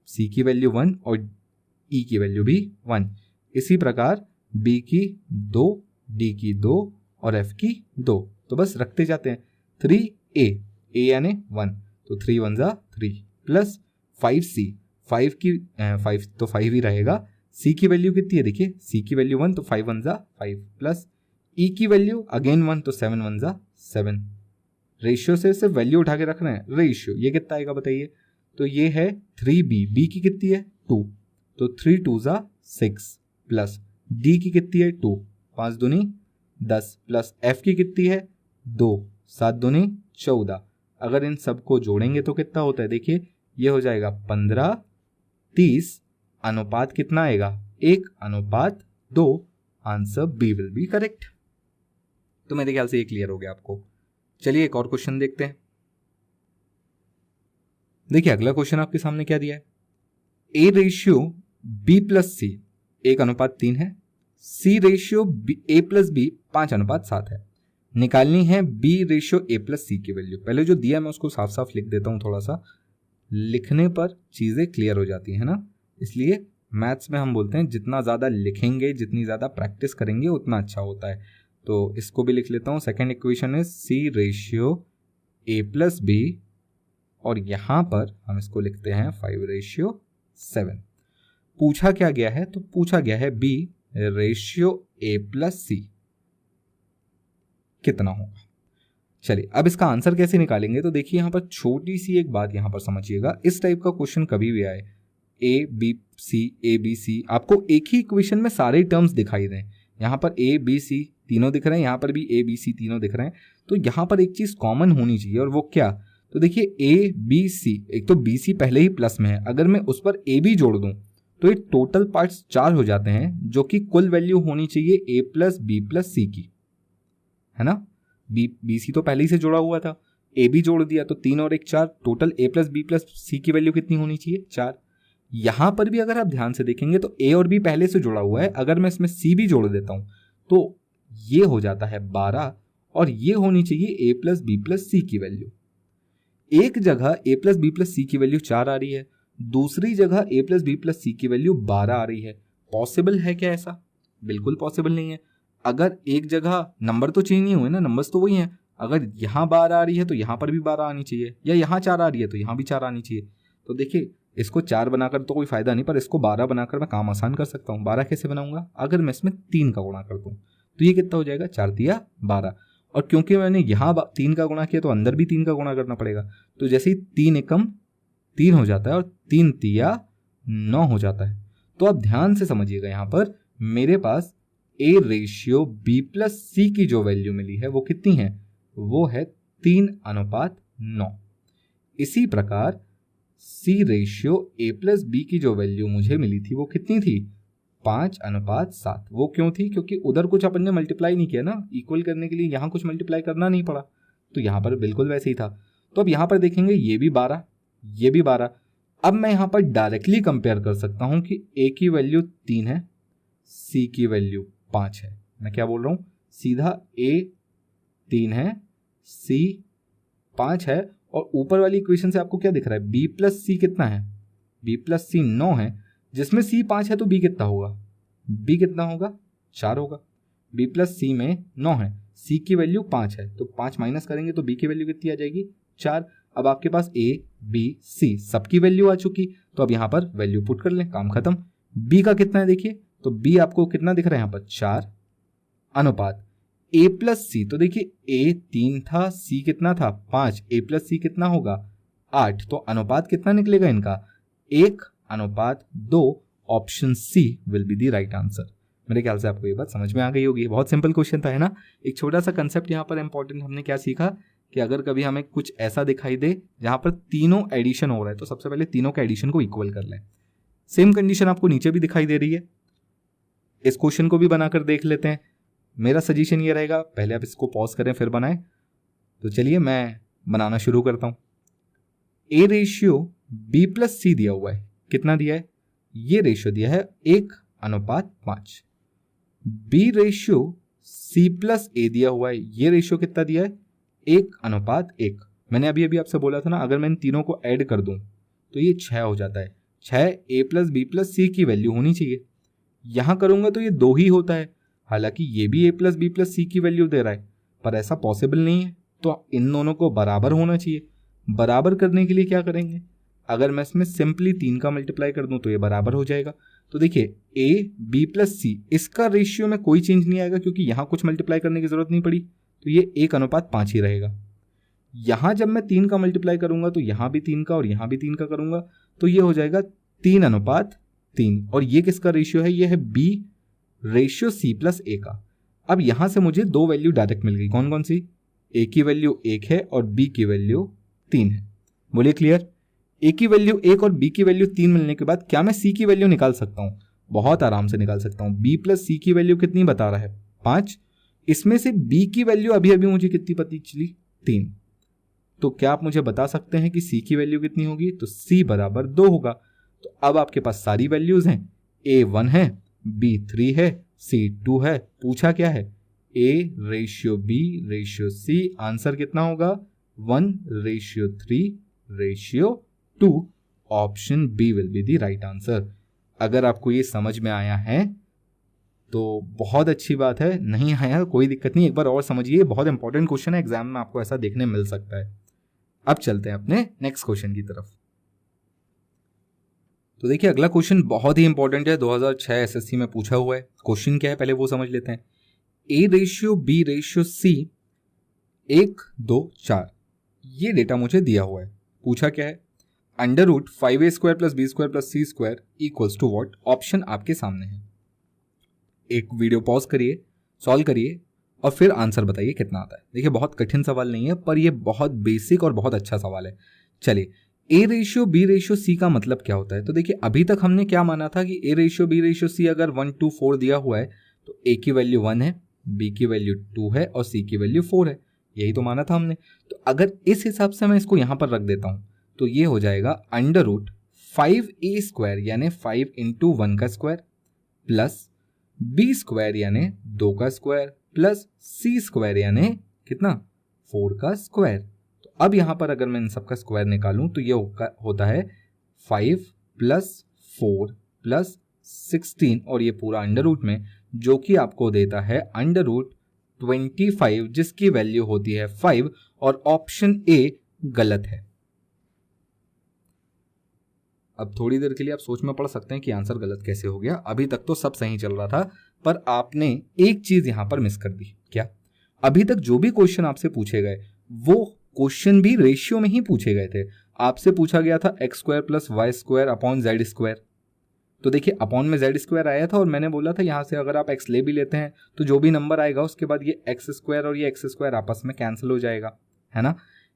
C की वैल्यू 1 और E की वैल्यू भी 1। इसी प्रकार B की 2, D की 2 और F की 2, तो बस रखते जाते हैं। 3A, A यानी 1, तो 3 1 जा 3 प्लस 5C, 5 की 5 तो 5 ही रहेगा। C की वैल्यू कितनी है, देखिए C की वैल्यू 1 तो 5 1 जा 5 प्लस E की वैल्यू अगेन 1 तो 7 1 जा 7। रेशियो से सिर्फ वैल्यू उठा के रखना है, रेशियो ये कितना आएगा बताइए, तो ये है 3B, B की कितनी है 2, तो 3 2 जा 6 प्लस D की कितनी है 2, 5 दूनी 10 प्लस F की कितनी है 2, 7 दूनी 14। अगर इन सबको जोड़ेंगे तो कितना होता है, देखिए ये हो जाएगा 15:30, अनुपात कितना आएगा 1:2, answer B will be correct. तो मेरे ख्याल से ये क्लियर हो गया आपको। चलिए एक और क्वेश्चन देखते हैं। देखिए अगला क्वेश्चन आपके सामने क्या दिया है, A ratio B plus C 1:3 है, C ratio A plus B 5:7 है। निकालनी है B ratio A plus C की वैल्यू। पहले जो दिया मैं उसको साफ साफ लिख देता हूं, थोड़ा सा लिखने पर चीज़ें क्लियर हो जाती है ना, इसलिए मैथ्स में हम बोलते हैं जितना ज़्यादा लिखेंगे, जितनी ज़्यादा प्रैक्टिस करेंगे उतना अच्छा होता है। तो इसको भी लिख लेता हूँ। सेकेंड इक्वेशन है सी रेशियो ए प्लस बी, और यहाँ पर हम इसको लिखते हैं 5:7। पूछा क्या गया है, तो पूछा गया है बी रेशियो ए प्लस सी कितना होगा। चलिए अब इसका आंसर कैसे निकालेंगे, तो देखिए यहाँ पर छोटी सी एक बात यहाँ पर समझिएगा। इस टाइप का क्वेश्चन कभी भी आए, ए बी सी, आपको एक ही इक्वेशन में सारे टर्म्स दिखाई दें, यहाँ पर ए बी सी तीनों दिख रहे हैं, यहाँ पर भी ए बी सी तीनों दिख रहे हैं, तो यहाँ पर एक चीज़ कॉमन होनी चाहिए, और वो क्या, तो देखिए ए बी सी, एक तो बी सी पहले ही प्लस में है, अगर मैं उस पर ए बी जोड़ दूं तो ये टोटल पार्ट्स 4 हो जाते हैं, जो कि कुल वैल्यू होनी चाहिए ए प्लस बी प्लस सी की, है ना। बी सी तो पहले ही से जुड़ा हुआ था, ए बी जोड़ दिया तो 3 और 1 4, total A plus B plus C की वैल्यू कितनी होनी चाहिए 4। यहां पर भी अगर आप ध्यान से देखेंगे तो ए और बी पहले से जुड़ा हुआ है, अगर मैं इसमें सी भी जोड़ देता हूं तो ये हो जाता है 12, और ये होनी चाहिए ए प्लस बी प्लस सी की वैल्यू। एक जगह ए प्लस बी प्लस सी की वैल्यू 4 आ रही है, दूसरी जगह ए प्लस बी प्लस सी की वैल्यू 12 आ रही है। पॉसिबल है क्या ऐसा? बिल्कुल पॉसिबल नहीं है। अगर एक जगह नंबर तो चेंज नहीं हुए ना, नंबर्स तो वही हैं। अगर यहाँ 12 आ रही है तो यहाँ पर भी 12 आनी चाहिए, या यहाँ 4 आ रही है तो यहाँ भी 4 आनी चाहिए। तो देखिए इसको 4 बनाकर तो कोई फायदा नहीं, पर इसको 12 बनाकर मैं काम आसान कर सकता हूँ। 12 कैसे बनाऊंगा, अगर मैं इसमें 3 का गुणा कर दूँ तो ये कितना हो जाएगा 4 तिया 12, और क्योंकि मैंने यहाँ 3 का गुणा किया तो अंदर भी 3 का गुणा करना पड़ेगा। तो जैसे ही 3 एकम 3 हो जाता है और 3 तिया 9 हो जाता है। तो आप ध्यान से समझिएगा, यहाँ पर मेरे पास ए रेशियो बी प्लस सी की जो वैल्यू मिली है वो कितनी है, वो है 3:9। इसी प्रकार सी रेशियो ए प्लस बी की जो वैल्यू मुझे मिली थी वो कितनी थी 5:7। वो क्यों थी, क्योंकि उधर कुछ अपन ने मल्टीप्लाई नहीं किया ना, इक्वल करने के लिए यहाँ कुछ मल्टीप्लाई करना नहीं पड़ा, तो यहाँ पर बिल्कुल वैसे ही था। तो अब यहाँ पर देखेंगे ये भी 12, ये भी 12। अब मैं यहाँ पर डायरेक्टली कंपेयर कर सकता हूँ कि ए की वैल्यू 3 है, सी की वैल्यू 5 है। मैं क्या बोल रहा हूँ, सीधा ए 3 है, सी 5 है, और ऊपर वाली इक्वेशन से आपको क्या दिख रहा है, बी प्लस सी कितना है, बी प्लस सी 9 है, जिसमें सी 5 है तो बी कितना होगा, बी कितना होगा 4 होगा। बी प्लस सी में 9 है, सी की वैल्यू 5 है, तो 5 माइनस करेंगे तो बी की वैल्यू कितनी आ जाएगी 4। अब आपके पास ए बी सी सबकी वैल्यू आ चुकी, तो अब यहाँ पर वैल्यू पुट कर लें, काम खत्म। बी का कितना है देखिए, तो बी आपको कितना दिख रहा है यहाँ पर 4 अनुपात ए प्लस सी, तो देखिए ए 3 था, सी कितना था 5, ए प्लस सी कितना होगा 8, तो अनुपात कितना निकलेगा इनका 1:2। Option C will be the right answer. मेरे ख्याल से आपको ये बात समझ में आ गई होगी। बहुत सिंपल क्वेश्चन था, है ना। एक छोटा सा कंसेप्ट यहाँ पर इंपॉर्टेंट, हमने क्या सीखा कि अगर कभी हमें कुछ ऐसा दिखाई दे जहाँ पर तीनों एडिशन हो रहा है तो सबसे पहले तीनों के एडिशन को इक्वल कर लें। सेम कंडीशन आपको नीचे भी दिखाई दे रही है, इस क्वेश्चन को भी बनाकर देख लेते हैं। मेरा सजेशन ये रहेगा, पहले आप इसको पॉज करें फिर बनाएं। तो चलिए मैं बनाना शुरू करता हूं। ए रेशियो बी प्लस सी दिया हुआ है, कितना दिया है, ये रेशियो दिया है 1:5। बी रेशियो सी प्लस ए दिया हुआ है, ये रेशियो कितना दिया है 1:1। मैंने अभी अभी आपसे बोला था ना, अगर मैं इन तीनों को ऐड कर दूं तो ये 6 हो जाता है। 6 ए प्लस बी प्लस सी की वैल्यू होनी चाहिए। यहां करूंगा तो ये 2 ही होता है, हालांकि ये भी ए प्लस बी प्लस सी की वैल्यू दे रहा है, पर ऐसा पॉसिबल नहीं है, तो इन दोनों को बराबर होना चाहिए। बराबर करने के लिए क्या करेंगे, अगर मैं इसमें सिंपली 3 का मल्टीप्लाई कर दूं तो ये बराबर हो जाएगा। तो देखिए ए बी प्लस सी, इसका रेशियो में कोई चेंज नहीं आएगा क्योंकि यहां कुछ मल्टीप्लाई करने की जरूरत नहीं पड़ी, तो ये 1:5 ही रहेगा। यहां जब मैं 3 का मल्टीप्लाई करूंगा तो यहां भी 3 का और यहां भी 3 का करूंगा, तो ये हो जाएगा 3:3। और ये किसका रेशियो है, ये है बी रेशियो सी प्लस ए का। अब यहां से मुझे 2 वैल्यू डायरेक्ट मिल गई, कौन कौन सी, ए की वैल्यू 1 है और बी की वैल्यू 3 है। बोलिए क्लियर। ए की वैल्यू 1 और बी की वैल्यू 3 मिलने के बाद क्या मैं सी की वैल्यू निकाल सकता हूं, बहुत आराम से निकाल सकता हूं। बी प्लस सी की वैल्यू कितनी बता रहा है 5, इसमें से बी की वैल्यू अभी अभी मुझे कितनी पता चली 3, तो क्या आप मुझे बता सकते हैं कि सी की वैल्यू कितनी होगी, तो सी बराबर 2 होगा। तो अब आपके पास सारी वैल्यूज हैं, ए 1 है, बी 3 है, सी 2 है। पूछा क्या है, A ratio B ratio C, answer कितना होगा 1:3:2। 2, option B will be the right answer. अगर आपको ये समझ में आया है तो बहुत अच्छी बात है, नहीं आया कोई दिक्कत नहीं, एक बार और समझिए, बहुत इंपॉर्टेंट क्वेश्चन है, एग्जाम में आपको ऐसा देखने मिल सकता है। अब चलते हैं अपने नेक्स्ट क्वेश्चन की तरफ। तो देखिए अगला क्वेश्चन बहुत ही इंपॉर्टेंट है, 2006 एसएससी में पूछा हुआ है। क्वेश्चन क्या है पहले वो समझ लेते हैं। A/B/C 1, 2, 4 ये डेटा मुझे दिया हुआ है। पूछा क्या है, √5A² + B² + C² equals to what. Option आपके सामने है। एक वीडियो पॉज करिए, सॉल्व करिए और फिर आंसर बताइए कितना आता है। देखिए बहुत कठिन सवाल नहीं है, पर ये बहुत बेसिक और बहुत अच्छा सवाल है। चलिए A/B/C का मतलब क्या होता है। तो देखिए अभी तक हमने क्या माना था कि A/B/C अगर 1, 2, 4 दिया हुआ है तो A की वैल्यू 1 है, B की वैल्यू 2 है और C की वैल्यू 4 है, यही तो माना था हमने। तो अगर इस हिसाब से मैं इसको यहां पर रख देता हूं तो ये हो जाएगा √5A² यानी 5 × 1 का स्क्वायर प्लस B² यानी 2 का स्क्वायर प्लस C² यानी कितना 4 का स्क्वायर। तो अब यहां पर अगर मैं इन सब का स्क्वायर निकालूं तो ये होता है 5 + 4 + 16 और ये पूरा अंडर में, जो कि आपको देता है √25 जिसकी वैल्यू होती है 5 और ऑप्शन ए गलत है। अब थोड़ी देर के लिए आप सोच में पड़ सकते हैं कि आंसर गलत कैसे हो गया। अभी तक तो सब सही चल रहा था, पर आपने एक चीज यहां पर मिस कर दी। क्या? अभी तक जो भी क्वेश्चन आपसे पूछे गए वो क्वेश्चन भी रेशियो में ही पूछे गए थे। आपसे पूछा गया था x² + y² अपॉन z²। तो देखिए अपॉन में z² आया था और मैंने बोला था यहां से अगर आप x ले भी लेते हैं तो जो भी नंबर आएगा उसके बाद ये x² और ये x² आपस में कैंसिल हो जाएगा, है ना।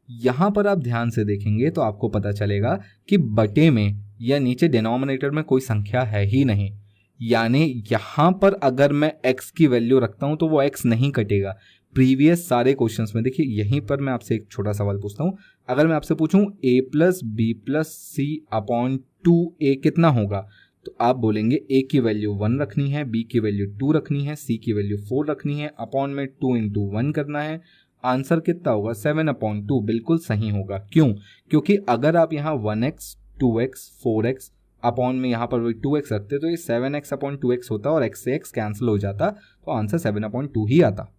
यहां पर आप ध्यान से देखेंगे तो आपको पता चलेगा कि बटे में या नीचे डिनोमिनेटर में कोई संख्या है ही नहीं, यानी यहां पर अगर मैं x की वैल्यू रखता हूं तो वो x नहीं कटेगा। प्रीवियस सारे क्वेश्चंस में देखिए, यहीं पर मैं आपसे एक छोटा सवाल पूछता हूं। अगर मैं आपसे पूछूं a + b + c upon 2a कितना होगा, तो आप बोलेंगे a की वैल्यू 1 रखनी है, b की वैल्यू 2 रखनी है, c की वैल्यू 4 रखनी है, अपॉन में 2 × 1 करना है। आंसर कितना होगा 7/2। बिल्कुल सही होगा। क्यों? क्योंकि अगर आप यहाँ 1x 2x 4x अपॉन में यहाँ पर 2x रखते तो ये 7x/2x होता और x से x कैंसिल हो जाता, तो आंसर 7/2 ही आता।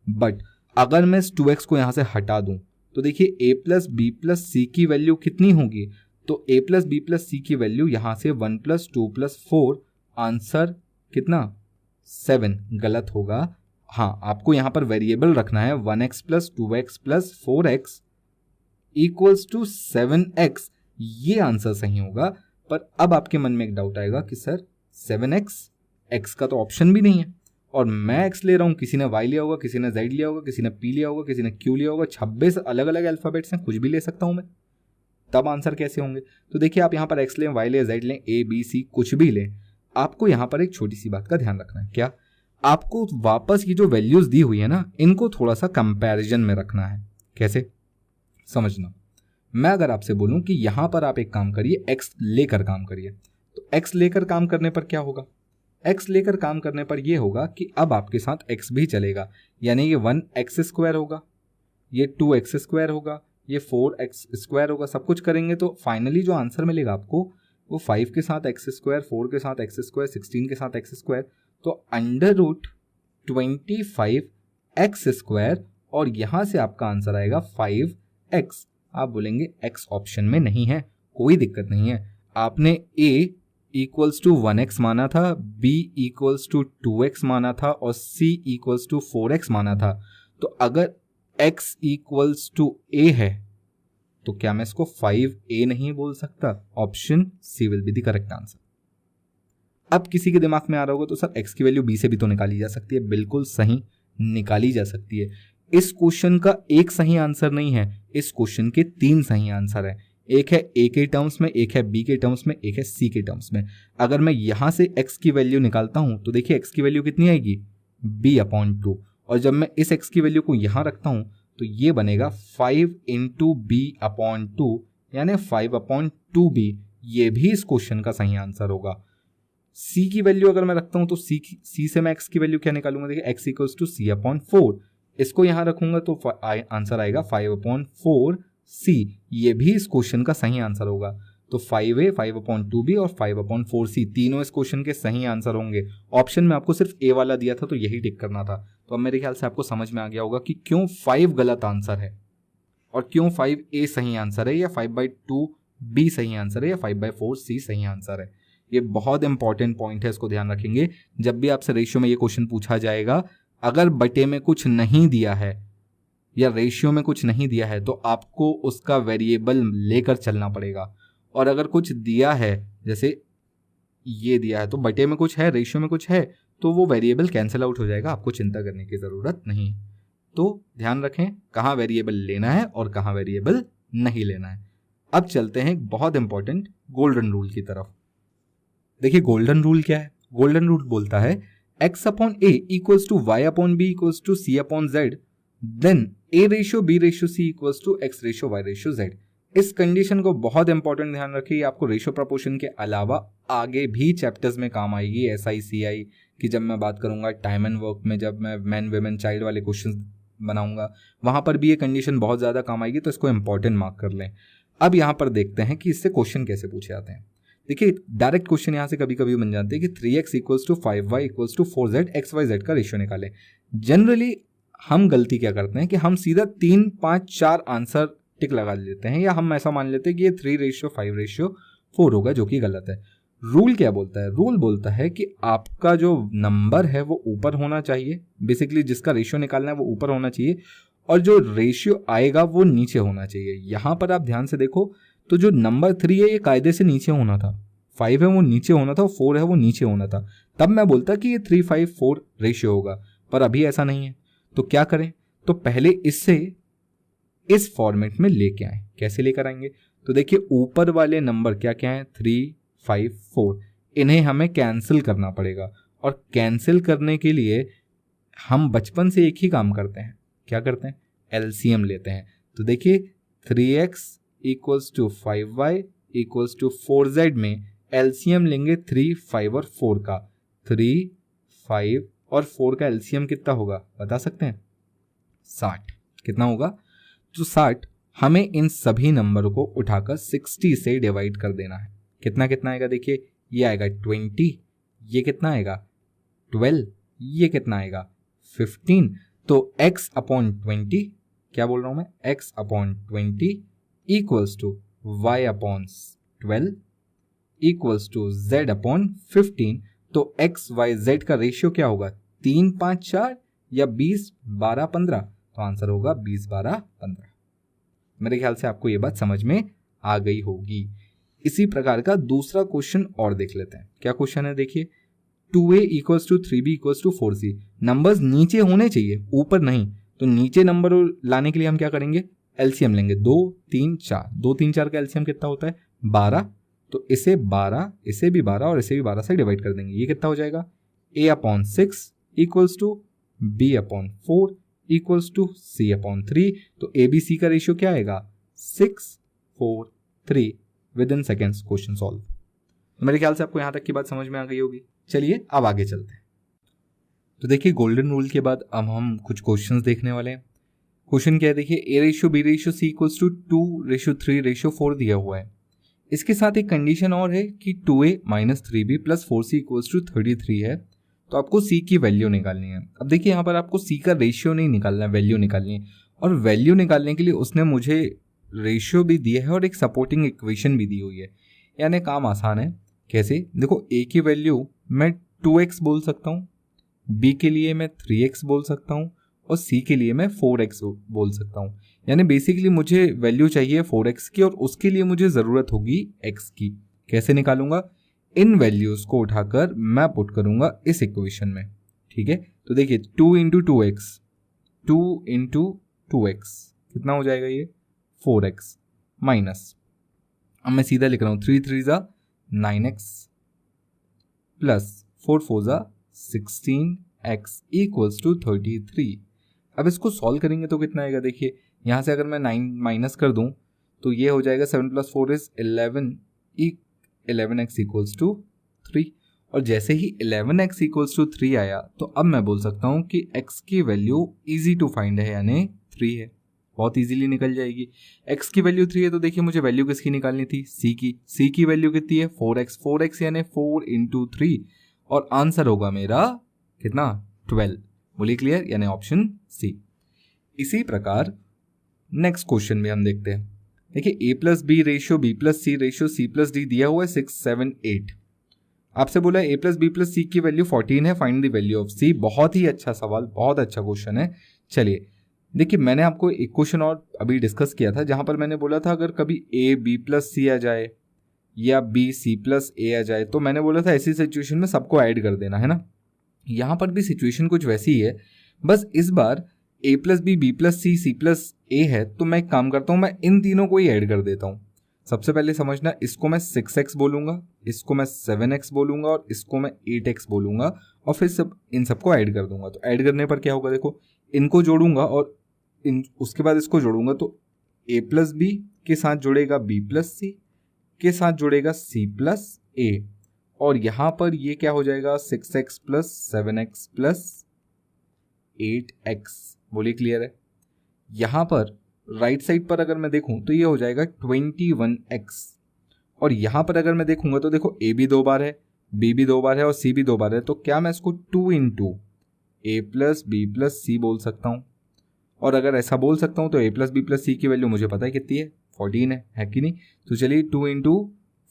बट अगर मैं इस 2x को यहाँ से हटा दूं तो देखिए a + b + c की वैल्यू कितनी होगी, तो a + b + c की वैल्यू यहाँ से 1 + 2 + 4, आंसर कितना 7 गलत होगा। हाँ, आपको यहाँ पर वेरिएबल रखना है 1x + 2x + 4x equals to 7x, ये आंसर सही होगा। पर अब आपके मन में एक डाउट आएगा कि सर 7x, x का तो ऑप्शन भी नहीं है और मैं x ले रहा हूँ, किसी ने y लिया होगा, किसी ने z लिया होगा, किसी ने p लिया होगा, किसी ने q लिया होगा, 26 अलग अलग अल्फाबेट्स हैं, कुछ भी ले सकता हूँ मैं, तब आंसर कैसे होंगे। तो देखिए आप यहाँ पर x लें, y लें, z लें, a b c कुछ भी लें, आपको यहाँ पर एक छोटी सी बात का ध्यान रखना है। क्या? आपको वापस ये जो वैल्यूज दी हुई है ना, इनको थोड़ा सा कंपैरिजन में रखना है। कैसे? समझना। मैं अगर आपसे बोलूं कि यहां पर आप एक काम करिए, x लेकर काम करिए, तो x लेकर काम करने पर क्या होगा? x लेकर काम करने पर यह होगा कि अब आपके साथ x भी चलेगा, यानी ये 1x² होगा, ये 2x² होगा, ये 4x² होगा। सब कुछ करेंगे तो फाइनली जो आंसर मिलेगा आपको वो 5 के साथ x², 4 के साथ x², 16 के साथ x², तो √25x² और यहां से आपका आंसर आएगा 5x। आप बोलेंगे x ऑप्शन में नहीं है, कोई दिक्कत नहीं है। आपने a = 1x माना था, b = 2x माना था और c = 4x माना था। तो अगर x = a है तो क्या मैं इसको 5a नहीं बोल सकता? Option c will be the correct answer. अब किसी के दिमाग में आ रहा होगा तो सर x की वैल्यू b से भी तो निकाली जा सकती है। बिल्कुल सही, निकाली जा सकती है। इस क्वेश्चन का एक सही आंसर नहीं है, इस क्वेश्चन के 3 सही आंसर है। एक है a के टर्म्स में, एक है b के टर्म्स में, एक है c के टर्म्स में। अगर मैं यहां से x की वैल्यू निकालता हूं तो देखिए x की वैल्यू कितनी आएगी b/2, और जब मैं इस x की वैल्यू को यहां रखता हूं तो ये बनेगा 5 × b/2 यानी 5/2b। ये भी इस क्वेश्चन का सही आंसर होगा। c की वैल्यू अगर मैं रखता हूं तो c से मैं x की वैल्यू क्या निकालूंगा? देखिए x = c/4, इसको यहां रखूंगा तो आंसर आएगा 5/4c। ये भी इस क्वेश्चन का सही आंसर होगा। तो 5A, 5/2B और 5/4C तीनों इस क्वेश्चन के सही आंसर होंगे। ऑप्शन में आपको सिर्फ ए वाला दिया था तो यही टिक करना था। तो अब मेरे ख्याल से आपको समझ में आ गया होगा कि क्यों 5 गलत आंसर है और क्यों 5A सही आंसर है या 5/2B सही आंसर है या 5/4C सही आंसर है। ये बहुत इंपॉर्टेंट पॉइंट है, इसको ध्यान रखेंगे। जब भी आपसे रेशियो में ये क्वेश्चन पूछा जाएगा, अगर बटे में कुछ नहीं दिया है या रेशियो में कुछ नहीं दिया है तो आपको उसका वेरिएबल लेकर चलना पड़ेगा। और अगर कुछ दिया है, जैसे ये दिया है, तो बटे में कुछ है, रेशियो में कुछ है, तो वो वेरिएबल कैंसिल आउट हो जाएगा, आपको चिंता करने की ज़रूरत नहीं। तो ध्यान रखें कहाँ वेरिएबल लेना है और कहाँ वेरिएबल नहीं लेना है। अब चलते हैं एक बहुत इंपॉर्टेंट गोल्डन रूल की तरफ। देखिए गोल्डन रूल क्या है। गोल्डन रूल बोलता है x/a equals to y/b equals to c/z, then a/b/c equals to x/y/z। इस कंडीशन को बहुत इंपॉर्टेंट ध्यान रखिए, आपको रेशियो प्रपोर्शन के अलावा आगे भी चैप्टर्स में काम आएगी। SI/CI की जब मैं बात करूंगा, टाइम एंड वर्क में जब मैं मैन वेमेन चाइल्ड वाले क्वेश्चन बनाऊंगा, वहां पर भी ये कंडीशन बहुत ज़्यादा काम आएगी, तो इसको इंपॉर्टेंट मार्क कर लें। अब यहाँ पर देखते हैं कि इससे क्वेश्चन कैसे पूछे जाते हैं। देखिए डायरेक्ट क्वेश्चन यहाँ से कभी कभी बन जाते हैं कि 3x equals to 5y equals to 4z xyz का रेशियो निकालें। जनरली हम गलती क्या करते हैं कि हम सीधा 3, 5, 4 आंसर टिक लगा लेते हैं, या हम ऐसा मान लेते हैं कि ये 3/5/4 होगा, जो कि गलत है। रूल क्या बोलता है? रूल बोलता है कि आपका जो नंबर है वो ऊपर होना चाहिए, बेसिकली जिसका रेशियो निकालना है वो ऊपर होना चाहिए, और जो रेशियो आएगा वो नीचे होना चाहिए। यहाँ पर आप ध्यान से देखो तो जो नंबर 3 है ये कायदे से नीचे होना था, 5 है वो नीचे होना था, 4 है वो नीचे होना था, तब मैं बोलता कि ये 3/5/4 रेशियो होगा। पर अभी ऐसा नहीं है, तो क्या करें? तो पहले इससे इस फॉर्मेट में लेके आए। कैसे लेकर आएंगे? तो देखिए ऊपर वाले नंबर क्या क्या है, 3, 5, 4, इन्हें हमें कैंसिल करना पड़ेगा। और कैंसिल करने के लिए हम बचपन से एक ही काम करते हैं, क्या करते हैं? एलसीएम लेते हैं। तो देखिए 3x equals to 5y equals to 4z में एलसीएम लेंगे 3, 5 और 4 का। 3, 5 और 4 का एलसीएम कितना होगा बता सकते हैं? 60। कितना होगा? तो 60 हमें इन सभी नंबर को उठाकर 60 से डिवाइड कर देना है। कितना कितना आएगा? देखिए ये आएगा 20, ये कितना आएगा 12, ये कितना आएगा 15। तो x/20, क्या बोल रहा हूं मैं, x/20 equals to y/12 equals to z/15। तो x/y/z का रेशियो क्या होगा? 3, 5, 4 या 20, 12, 15? तो आंसर होगा 20, 12, 15। मेरे ख्याल से आपको ये बात समझ में आ गई होगी। इसी प्रकार का दूसरा क्वेश्चन और देख लेते हैं। क्या क्वेश्चन है? देखिए 2a equals to 3b equals to 4c। Numbers नीचे होने चाहिए, ऊपर नहीं। तो नीचे नंबर लाने के लिए हम क्या करेंगे? एलसीएम लेंगे। 2, 3, 4, 2, 3, 4 का एलसीएम कितना होता है? 12। तो इसे 12, इसे भी 12 और इसे भी 12 से डिवाइड कर देंगे। ये कितना हो जाएगा? a/6 equals to b/4 equals to c/3। तो ABC का रेशियो क्या आएगा? 6, 4, 3 with in seconds. Question solve. मेरे ख्याल से आपको यहाँ तक की बात समझ में आ गई होगी। चलिए अब आगे चलते हैं। तो देखिए गोल्डन रूल के बाद अब हम कुछ क्वेश्चंस देखने वाले हैं। क्वेश्चन क्या है? देखिए a/b/c इक्वल्स टू 2/3/4 दिया हुआ है। इसके साथ एक कंडीशन और है कि 2a - 3b + 4c equals to 33 है। तो आपको c की वैल्यू निकालनी है। अब देखिए यहाँ पर आपको c का रेशियो नहीं निकालना है, वैल्यू निकालनी है। और वैल्यू निकालने के लिए उसने मुझे रेशियो भी दिया है और एक सपोर्टिंग इक्वेशन भी दी हुई है। यानी काम आसान है। कैसे? देखो a की वैल्यू मैं 2x बोल सकता हूँ, b के लिए मैं 3x बोल सकता हूँ और c के लिए मैं 4x बोल सकता हूँ। यानी बेसिकली मुझे वैल्यू चाहिए 4x की और उसके लिए मुझे ज़रूरत होगी x की। कैसे निकालूंगा? इन वैल्यूज़ को उठाकर मैं पुट करूंगा इस इक्वेशन में। ठीक है, तो देखिए 2 × 2x, 2 × 2x कितना हो जाएगा? ये 4x माइनस, अब मैं सीधा लिख रहा हूँ 3 3 = 9x plus 4 4 = 16x equals to 33। अब इसको सॉल्व करेंगे तो कितना आएगा? देखिए यहाँ से अगर मैं 9 माइनस कर दूँ तो ये हो जाएगा 7 + 4 = 11, 11x इक्वल्स टू 3। और जैसे ही 11x इक्वल्स टू 3 आया तो अब मैं बोल सकता हूँ कि x की वैल्यू ईजी टू फाइंड है, यानी 3 है। बहुत इजीली निकल जाएगी। x की वैल्यू 3 है तो देखिए मुझे वैल्यू किसकी निकालनी थी, c की वैल्यू कितनी है 4x यानी 4 इंटू 3 और आंसर होगा मेरा कितना 12। बोलिए क्लियर, यानी ऑप्शन सी। इसी प्रकार नेक्स्ट क्वेश्चन में हम देखते हैं। देखिए a plus B ratio b plus C ratio c plus D दिया हुआ है 6, 7, 8। आपसे बोला a plus B plus C की वैल्यू 14 है, find the value of c। बहुत ही अच्छा सवाल, बहुत अच्छा क्वेश्चन है। चलिए देखिए मैंने आपको एक क्वेश्चन और अभी डिस्कस किया था जहां पर मैंने बोला था अगर कभी a b प्लस सी आ जाए या b c प्लस a आ जाए तो मैंने बोला था ऐसी सिचुएशन में सबको ऐड कर देना है ना। यहाँ पर भी सिचुएशन कुछ वैसी ही है, बस इस बार a plus B B plus C C plus A है तो मैं एक काम करता हूँ, मैं इन तीनों को ही ऐड कर देता हूँ। सबसे पहले समझना, इसको मैं 6x बोलूंगा, इसको मैं 7x बोलूंगा और इसको मैं 8x बोलूंगा और फिर इन सबको ऐड कर दूंगा। तो ऐड करने पर क्या होगा, देखो इनको जोड़ूंगा और उसके बाद इसको जोड़ूंगा तो a प्लस बी के साथ जुड़ेगा b प्लस सी के साथ जुड़ेगा c प्लस ए और यहाँ पर ये क्या हो जाएगा 6x plus 7x plus 8x। बोलिए क्लियर है। यहाँ पर राइट साइड पर अगर मैं देखूं तो ये हो जाएगा 21x और यहाँ पर अगर मैं देखूंगा तो देखो a भी 2 बार है, b भी 2 बार है और c भी 2 बार है, तो क्या मैं इसको 2 into a plus B plus C बोल सकता हूँ। और अगर ऐसा बोल सकता हूँ तो a plus B plus C की वैल्यू मुझे पता है कितनी है, 14 है कि नहीं। तो चलिए 2 इंटू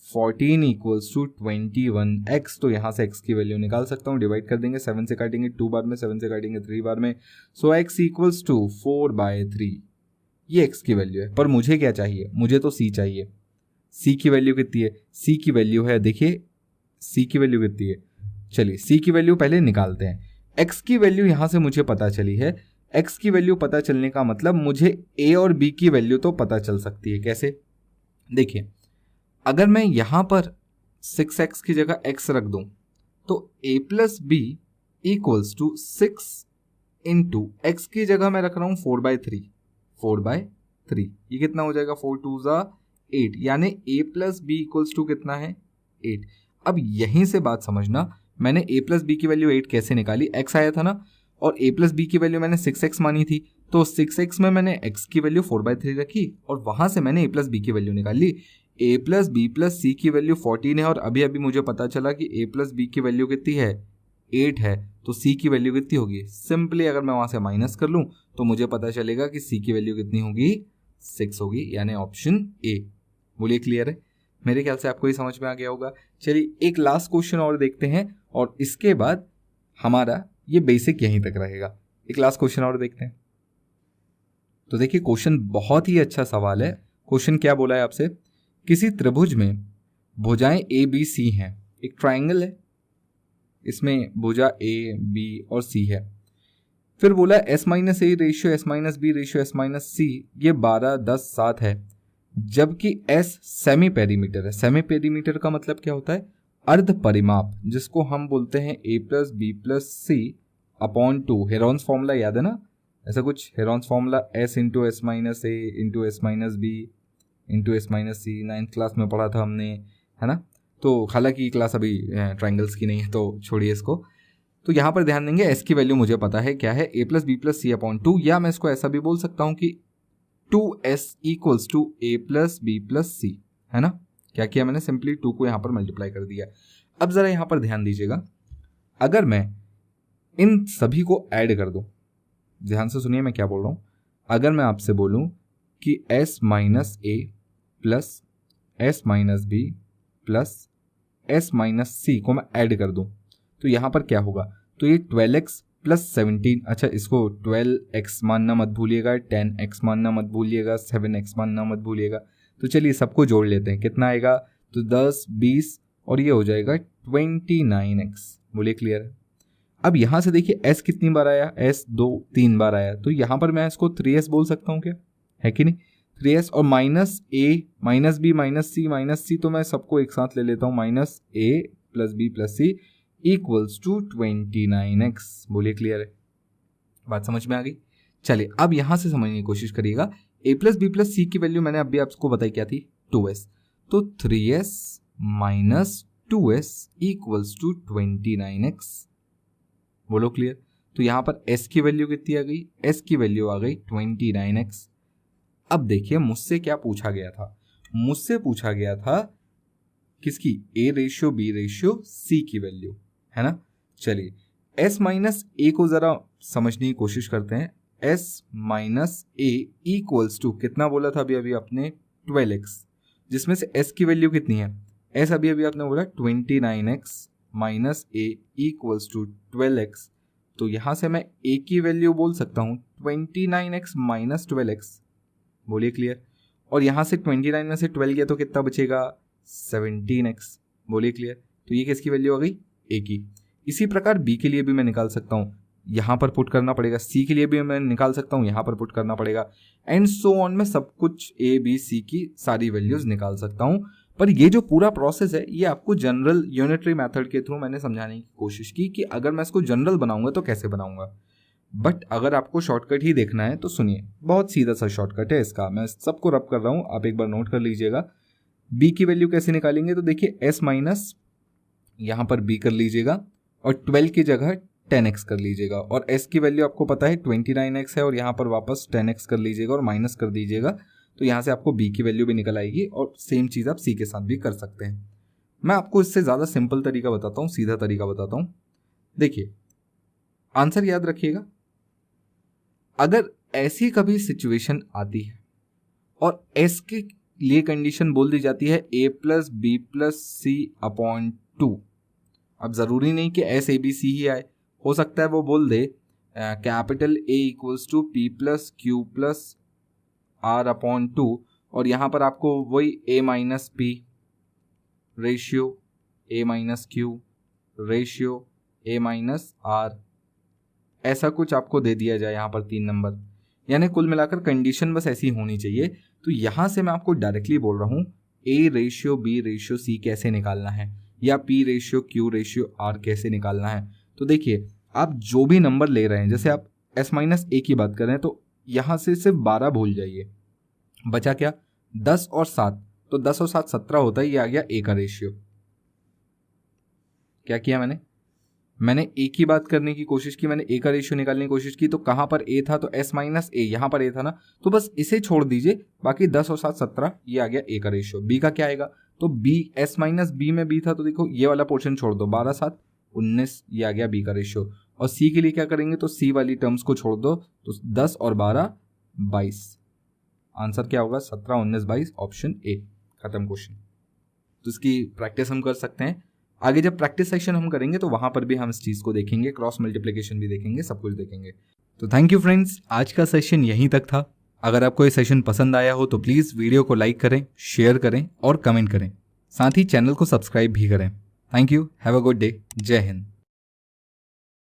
14 इक्वल्स टू 21x। तो यहाँ से x की वैल्यू निकाल सकता हूँ, डिवाइड कर देंगे, 7 से काटेंगे 2 बार में, 7 से काटेंगे 3 बार में, सो x इक्वल्स टू 4/3। ये x की वैल्यू है, पर मुझे क्या चाहिए, मुझे तो c चाहिए। c की वैल्यू कितनी है, c की वैल्यू है, देखिए c की वैल्यू कितनी है, चलिए c की वैल्यू पहले निकालते हैं। x की वैल्यू यहाँ से मुझे पता चली है, x की वैल्यू पता चलने का मतलब मुझे a और b की वैल्यू तो पता चल सकती है। कैसे, देखिए अगर मैं यहाँ पर 6x की जगह x रख दूं तो a plus B equals to 6 into X की जगह मैं रख रहा हूँ 4/3। ये कितना हो जाएगा, 4 2 ज़ा 8, यानी a plus B equals to कितना है 8। अब यहीं से बात समझना, मैंने a प्लस बी की वैल्यू 8 कैसे निकाली, x आया था ना और a प्लस बी की वैल्यू मैंने 6x मानी थी, तो 6x में मैंने x की वैल्यू 4/3 रखी और वहां से मैंने a प्लस बी की वैल्यू निकाल ली। a plus B plus C की वैल्यू 14 है और अभी अभी मुझे पता चला कि a प्लस बी की वैल्यू कितनी है 8 है, तो c की वैल्यू कितनी होगी, सिंपली अगर मैं वहां से माइनस कर लूं तो मुझे पता चलेगा कि c की वैल्यू कितनी होगी 6 होगी, यानी ऑप्शन ए। बोलिए क्लियर है, मेरे ख्याल से आपको ये समझ में आ गया होगा। चलिए एक लास्ट क्वेश्चन और देखते हैं और इसके बाद हमारा ये बेसिक यहीं तक रहेगा। एक लास्ट क्वेश्चन और देखते हैं। तो देखिए क्वेश्चन बहुत ही अच्छा सवाल है। क्वेश्चन क्या बोला है आपसे, किसी त्रिभुज में भुजाएं ए बी सी हैं, एक ट्राइंगल है, इसमें भुजा ए बी और सी है। फिर बोला s minus A ratio s minus B ratio s minus C ये 12, 10, 7 है, जबकि s सेमी पेरीमीटर है। सेमी पेरीमीटर का मतलब क्या होता है, अर्ध परिमाप, जिसको हम बोलते हैं a plus B plus C upon 2। Heron's formula याद है ना, ऐसा कुछ Heron's formula, s into S minus A into S minus B into S minus C, 9th class में पढ़ा था हमने, है ना। तो हालांकि क्लास अभी ट्राइंगल्स की नहीं है तो छोड़िए इसको। तो यहाँ पर ध्यान देंगे s की वैल्यू मुझे पता है क्या है, a plus B plus C upon 2, या मैं इसको ऐसा भी बोल सकता हूँ कि 2s equals to a plus B plus C, है ना। क्या किया मैंने, सिंपली 2 को यहाँ पर मल्टीप्लाई कर दिया। अब जरा यहाँ पर ध्यान दीजिएगा, अगर मैं इन सभी को ऐड कर दूं, ध्यान से सुनिए मैं क्या बोल रहा हूँ। अगर मैं आपसे बोलूं कि s minus A plus s minus B plus s minus C को मैं ऐड कर दूं तो यहाँ पर क्या होगा, तो ये 12x प्लस 17, अच्छा इसको 12x मानना मत भूलिएगा, 10x मानना मत भूलिएगा, 7x मानना मत भूलिएगा। तो चलिए सबको जोड़ लेते हैं, कितना आएगा, तो 10, 20 और ये हो जाएगा 29x। बोलिए क्लियर है। अब यहाँ से देखिए s कितनी बार आया, s 3 बार आया, तो यहाँ पर मैं इसको 3s बोल सकता हूँ क्या, है कि नहीं, 3s और minus a minus B minus C तो मैं सबको एक साथ ले लेता हूँ, minus a plus B plus C equals to 29x। बोलिए क्लियर है, बात समझ में आ गई। चलिए अब यहां से समझने की कोशिश करिएगा, a plus B plus C की वैल्यू मैंने अभी आपको बताई क्या थी, 2s, तो 3s minus 2s equals to 29x। बोलो क्लियर। तो यहां पर s की वैल्यू कितनी आ गई, s की वैल्यू आ गई 29x। अब देखिए मुझसे क्या पूछा गया था, मुझसे पूछा गया था किसकी, A ratio B ratio C की वैल्यू, है ना। चलिए S माइनस ए को जरा समझने की कोशिश करते हैं। S minus A equals to कितना बोला था अभी अभी आपने, 12x, जिसमें से S की वैल्यू कितनी है, S अभी अभी आपने बोला 29x minus A equals to 12x। तो यहां से मैं A की वैल्यू बोल सकता हूं 29x माइनस 12x, बोलिए क्लियर। और यहां से 29 में से 12 गया तो कितना बचेगा, 17x, बोलिए क्लियर। तो ये किसकी वैल्यू आ गई, A की। इसी प्रकार B के लिए भी मैं निकाल सकता हूँ, यहाँ पर पुट करना पड़ेगा। C के लिए भी मैं निकाल सकता हूँ, यहाँ पर पुट करना पड़ेगा, एंड सो ऑन। मैं सब कुछ A B C की सारी वैल्यूज निकाल सकता हूँ। पर ये जो पूरा प्रोसेस है ये आपको जनरल यूनिटरी मेथड के थ्रू मैंने समझाने की कोशिश की कि अगर मैं इसको जनरल बनाऊंगा तो कैसे बनाऊंगा। बट अगर आपको शॉर्टकट ही देखना है तो सुनिए, बहुत सीधा सा शॉर्टकट है इसका, मैं सबको रब कर रहा हूँ, आप एक बार नोट कर लीजिएगा। B की वैल्यू कैसे निकालेंगे, तो देखिए S माइनस यहाँ पर B कर लीजिएगा और 12 की जगह 10x कर लीजिएगा, और S की वैल्यू आपको पता है 29x है, और यहाँ पर वापस 10x कर लीजिएगा और माइनस कर दीजिएगा। तो यहाँ से आपको B की वैल्यू भी निकल आएगी, और सेम चीज़ आप C के साथ भी कर सकते हैं। मैं आपको इससे ज़्यादा सिंपल तरीका बताता हूँ, सीधा तरीका बताता हूँ। देखिए आंसर याद रखिएगा, अगर ऐसी कभी सिचुएशन आती है और S के लिए कंडीशन बोल दी जाती है A plus B plus C upon 2, अब ज़रूरी नहीं कि S A B C ही आए, हो सकता है वो बोल दे capital A equals to P plus Q plus R upon 2, और यहाँ पर आपको वही A minus P ratio A minus Q ratio A minus R, ऐसा कुछ आपको दे दिया जाए यहाँ पर 3 नंबर, यानी कुल मिलाकर कंडीशन बस ऐसी होनी चाहिए। तो यहाँ से मैं आपको डायरेक्टली बोल रहा हूँ A ratio B ratio C कैसे निकालना है, या P ratio Q ratio R कैसे निकालना है। तो देखिए आप जो भी नंबर ले रहे हैं, जैसे आप S माइनस A की बात कर रहे हैं तो यहाँ से सिर्फ 12 भूल जाइए, बचा क्या 10 और 7, तो 10 और 7 17 होता है, ये आ गया A का रेशियो। क्या किया मैंने A की बात करने की कोशिश की, मैंने A का रेशियो निकालने की कोशिश की, तो कहाँ पर A था, तो S माइनस A यहाँ पर A था ना, तो बस इसे छोड़ दीजिए, बाकी 10 और 7 17, ये आ गया A का रेशियो। B का क्या आएगा, तो B S माइनस B में B था, तो देखो ये वाला पोर्शन छोड़ दो, 12 7 19, ये आ गया B का रेशियो। और C के लिए क्या करेंगे, तो C वाली टर्म्स को छोड़ दो, तो 10 और 12 22, आंसर क्या होगा 17 19 22, ऑप्शन A, खत्म क्वेश्चन। तो इसकी प्रैक्टिस हम कर सकते हैं, आगे जब प्रैक्टिस सेक्शन हम करेंगे तो वहां पर भी हम इस चीज़ को देखेंगे, क्रॉस मल्टीप्लिकेशन भी देखेंगे, सब कुछ देखेंगे। तो थैंक यू फ्रेंड्स, आज का सेशन यहीं तक था। अगर आपको ये सेशन पसंद आया हो तो प्लीज़ वीडियो को लाइक करें, शेयर करें और कमेंट करें, साथ ही चैनल को सब्सक्राइब भी करें। Thank you, have a good day, जय हिंद।